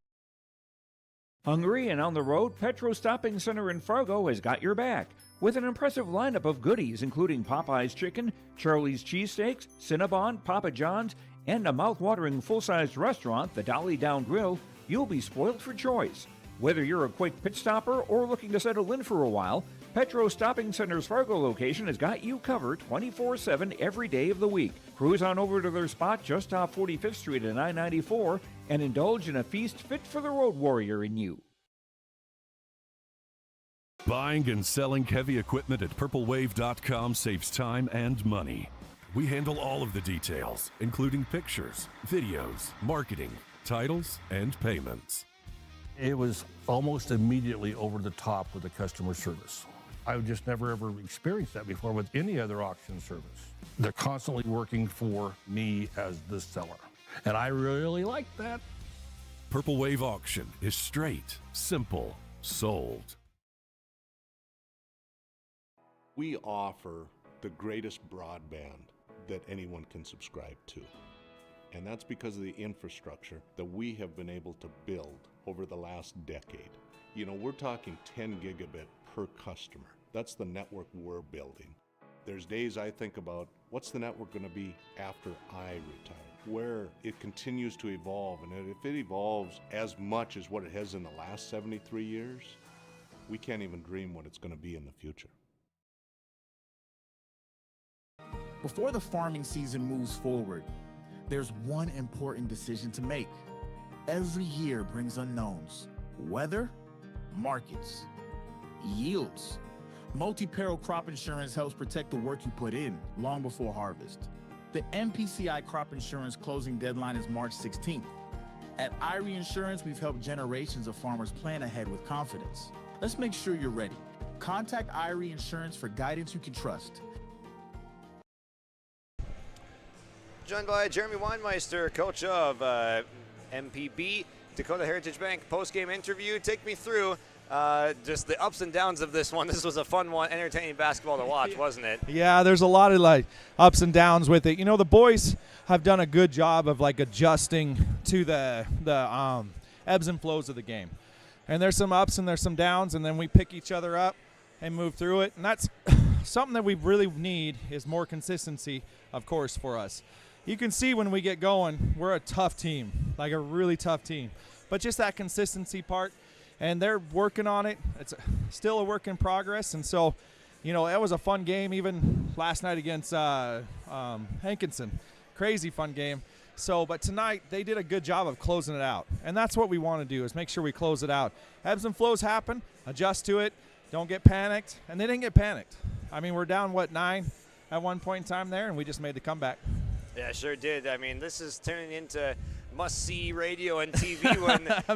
Hungry and on the road, Petro Stopping Center in Fargo has got your back with an impressive lineup of goodies including Popeye's Chicken, Charlie's Cheesesteaks, Cinnabon, Papa John's, and a mouth-watering full-sized restaurant, the Dolly Down Grill. You'll be spoiled for choice. Whether you're a quick pit stopper or looking to settle in for a while, Petro Stopping Center's Fargo location has got you covered 24/7 every day of the week. Cruise on over to their spot just off 45th Street and I-94 and indulge in a feast fit for the road warrior in you. Buying and selling heavy equipment at purplewave.com saves time and money. We handle all of the details, including pictures, videos, marketing, titles, and payments. It was almost immediately over the top with the customer service. I've just never ever experienced that before with any other auction service. They're constantly working for me as the seller, and I really like that. Purple Wave Auction is straight, simple, sold. We offer the greatest broadband that anyone can subscribe to. And that's because of the infrastructure that we have been able to build over the last decade. You know, we're talking 10 gigabit per customer. That's the network we're building. There's days I think about what's the network going to be after I retire, where it continues to evolve. And if it evolves as much as what it has in the last 73 years, we can't even dream what it's going to be in the future. Before the farming season moves forward, there's one important decision to make. Every year brings unknowns: weather, markets, yields. Multi-peril crop insurance helps protect the work you put in long before harvest. The MPCI crop insurance closing deadline is March 16th. At IRE Insurance, we've helped generations of farmers plan ahead with confidence. Let's make sure you're ready. Contact IRE Insurance for guidance you can trust. Joined by Jeremy Weinmeister, coach of MPB, Dakota Heritage Bank, post-game interview. Take me through just the ups and downs of this one. This was a fun one, entertaining basketball to watch, wasn't it? Yeah, there's a lot of like ups and downs with it. You know, the boys have done a good job of like adjusting to the ebbs and flows of the game. And there's some ups and there's some downs, and then we pick each other up and move through it. And that's something that we really need, is more consistency, of course, for us. You can see when we get going, we're a tough team, like a really tough team. But just that consistency part, and they're working on it. It's still a work in progress. And so, you know, it was a fun game even last night against Hankinson. Crazy fun game. So, but tonight they did a good job of closing it out. And that's what we want to do, is make sure we close it out. Ebbs and flows happen, adjust to it, don't get panicked. And they didn't get panicked. I mean, we're down, 9 at one point in time there, and we just made the comeback. Yeah, sure did. I mean, this is turning into must-see radio and TV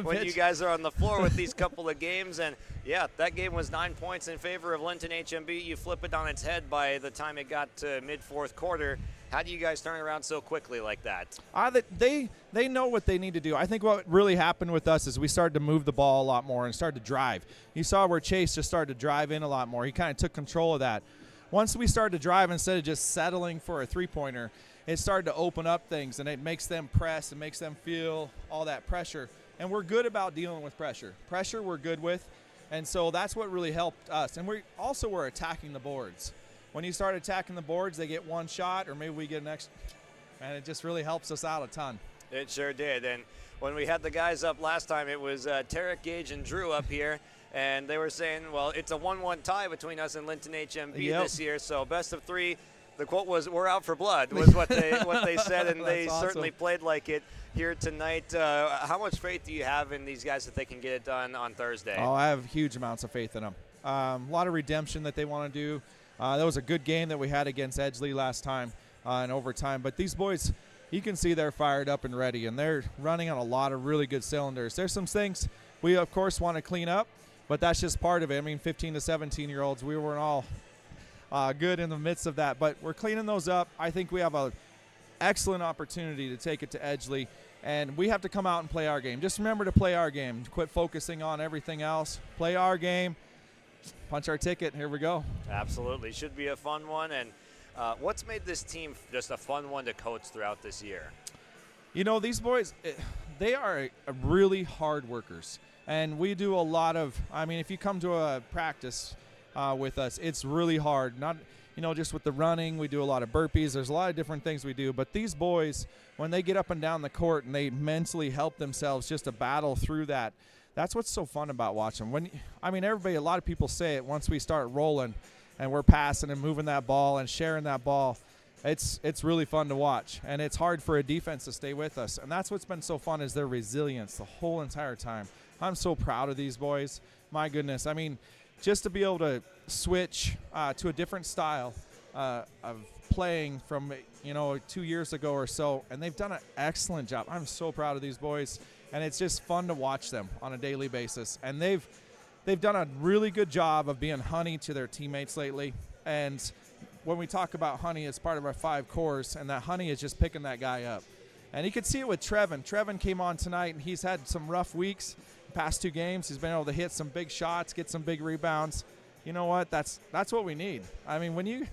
when you guys are on the floor with these couple of games. And, yeah, that game was 9 points in favor of Linton-HMB. You flip it on its head by the time it got to mid-fourth quarter. How do you guys turn around so quickly like that? They know what they need to do. I think what really happened with us is we started to move the ball a lot more and started to drive. You saw where Chase just started to drive in a lot more. He kind of took control of that. Once we started to drive, instead of just settling for a three-pointer, it started to open up things, and it makes them press and makes them feel all that pressure. And we're good about dealing with pressure. Pressure we're good with, and so that's what really helped us. And we also were attacking the boards. When you start attacking the boards, they get one shot, or maybe we get an extra, and it just really helps us out a ton. It sure did. And when we had the guys up last time, it was Tarek, Gage, and Drew up here, and they were saying, well, it's a 1-1 tie between us and Linton-HMB this year, so best of three. The quote was, "We're out for blood," was what they said, and they certainly played like it here tonight. How much faith do you have in these guys that they can get it done on Thursday? Oh, I have huge amounts of faith in them. A lot of redemption that they want to do. That was a good game that we had against Edgeley last time in overtime. But these boys, you can see they're fired up and ready, and they're running on a lot of really good cylinders. There's some things we, of course, want to clean up, but that's just part of it. I mean, 15 to 17-year-olds, we weren't all good in the midst of that, but we're cleaning those up. I think we have an excellent opportunity to take it to Edgeley, and we have to come out and play our game. Just remember to play our game. Quit focusing on everything else. Play our game. Punch our ticket. Here we go. Absolutely. Should be a fun one. And what's made this team just a fun one to coach throughout this year? You know, these boys, they are really hard workers, and we do a lot of, I mean, if you come to a practice with us, it's really hard. Not, you know, just with the running, we do a lot of burpees. There's a lot of different things we do. But these boys, when they get up and down the court and they mentally help themselves just to battle through that, that's what's so fun about watching. A lot of people say it, once we start rolling and we're passing and moving that ball and sharing that ball, it's really fun to watch. And it's hard for a defense to stay with us. And that's what's been so fun, is their resilience the whole entire time. I'm so proud of these boys. My goodness. I mean, just to be able to switch to a different style of playing from 2 years ago or so, and they've done an excellent job. I'm so proud of these boys, and it's just fun to watch them on a daily basis. And they've done a really good job of being honey to their teammates lately. And when we talk about honey, it's part of our 5 cores, and that honey is just picking that guy up. And you could see it with Trevin. Trevin came on tonight, and he's had some rough weeks. Past 2 games, he's been able to hit some big shots, get some big rebounds. You know what? That's what we need. I mean, when you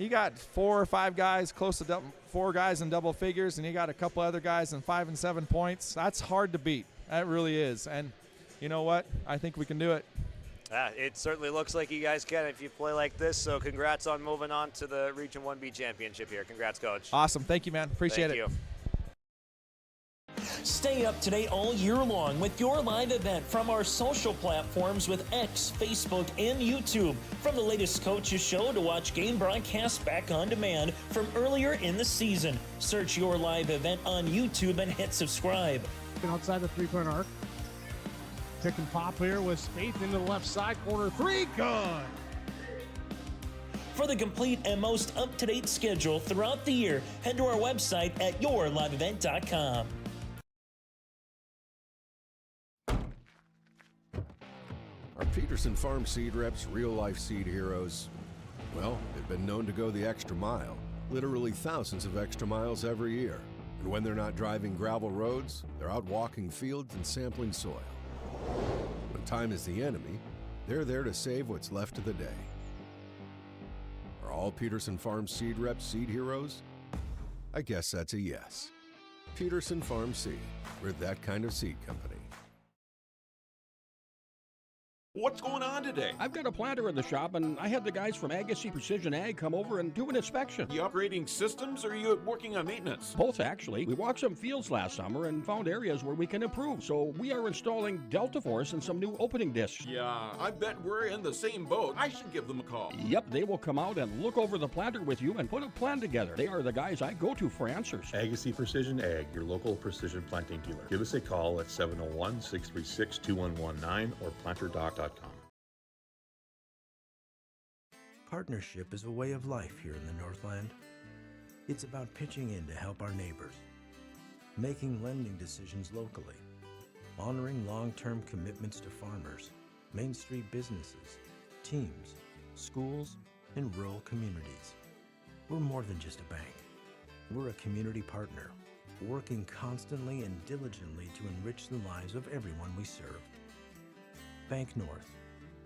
got 4 or 5 guys, close to 4 guys in double figures, and you got a couple other guys in 5 and 7 points, that's hard to beat. That really is. And you know what? I think we can do it. It certainly looks like you guys can if you play like this, so congrats on moving on to the Region 1B championship here. Congrats, Coach. Awesome. Thank you, man. Appreciate it. Thank you. Stay up to date all year long with your live event from our social platforms with X, Facebook, and YouTube. From the latest coaches show to watch game broadcasts back on demand from earlier in the season. Search your live event on YouTube and hit subscribe. Outside the three-point arc. Pick and pop here with Spaeth into the left side corner. 3, good. For the complete and most up-to-date schedule throughout the year, head to our website at yourliveevent.com. Our Peterson Farm seed reps, real-life seed heroes, well, they've been known to go the extra mile, literally thousands of extra miles every year. And when they're not driving gravel roads, they're out walking fields and sampling soil. When time is the enemy, they're there to save what's left of the day. Are all Peterson Farm seed reps seed heroes? I guess that's a yes. Peterson Farm Seed, we're that kind of seed company. What's going on today? I've got a planter in the shop, and I had the guys from Agassi Precision Ag come over and do an inspection. You upgrading systems, or are you working on maintenance? Both, actually. We walked some fields last summer and found areas where we can improve. So we are installing Delta Force and some new opening discs. Yeah, I bet we're in the same boat. I should give them a call. Yep, they will come out and look over the planter with you and put a plan together. They are the guys I go to for answers. Agassi Precision Ag, your local precision planting dealer. Give us a call at 701-636-2119 or planterdoc.com. Partnership is a way of life here in the Northland. It's about pitching in to help our neighbors, making lending decisions locally, honoring long-term commitments to farmers, Main Street businesses, teams, schools, and rural communities. We're more than just a bank. We're a community partner, working constantly and diligently to enrich the lives of everyone we serve. Bank North,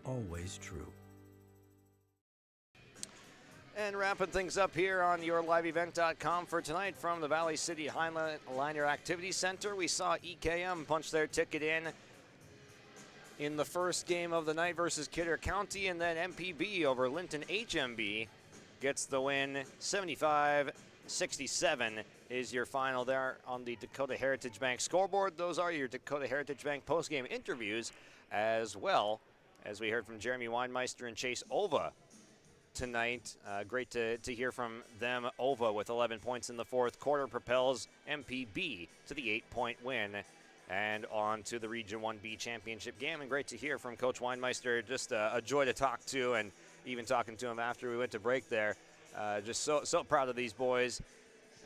always true. And wrapping things up here on yourliveevent.com for tonight from the Valley City Highliner Activity Center. We saw EKM punch their ticket in the first game of the night versus Kidder County, and then MPB over Linton-HMB gets the win. 75-67 is your final there on the Dakota Heritage Bank scoreboard. Those are your Dakota Heritage Bank postgame interviews, as well as we heard from Jeremy Weinmeister and Chase Ova tonight. Great to hear from them. Ova with 11 points in the fourth quarter propels MPB to the 8-point win and on to the Region 1B championship game. And great to hear from Coach Weinmeister. Just a joy to talk to, and even talking to him after we went to break there. Just so proud of these boys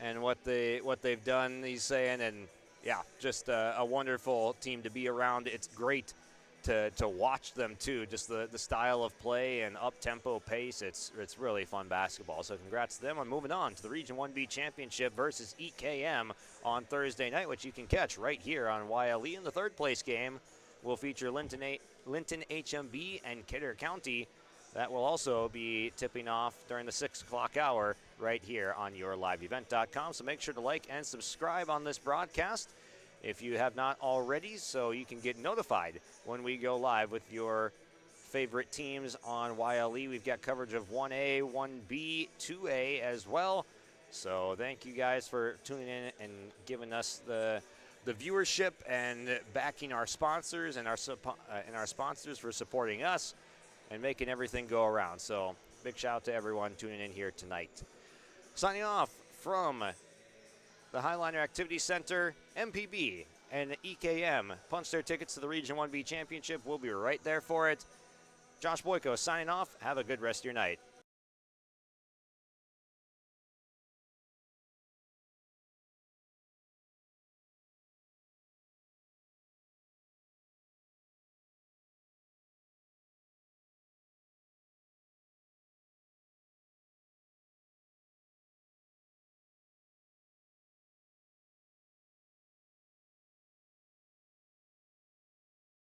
and what they've done, he's saying. And yeah, just a wonderful team to be around. It's great to watch them too, just the style of play and up-tempo pace. It's really fun basketball. So congrats to them on moving on to the Region 1B Championship versus EKM on Thursday night, which you can catch right here on YLE. In the third place game will feature Linton-HMB and Kidder County. That will also be tipping off during the 6 o'clock hour right here on yourliveevent.com. So make sure to like and subscribe on this broadcast if you have not already, so you can get notified when we go live with your favorite teams on YLE. We've got coverage of 1A, 1B, 2A as well. So thank you guys for tuning in and giving us the viewership and backing our sponsors and our sponsors for supporting us and making everything go around. So big shout out to everyone tuning in here tonight. Signing off from the Highliner Activity Center, MPB and EKM punch their tickets to the Region 1B Championship. We'll be right there for it. Josh Boyko signing off. Have a good rest of your night.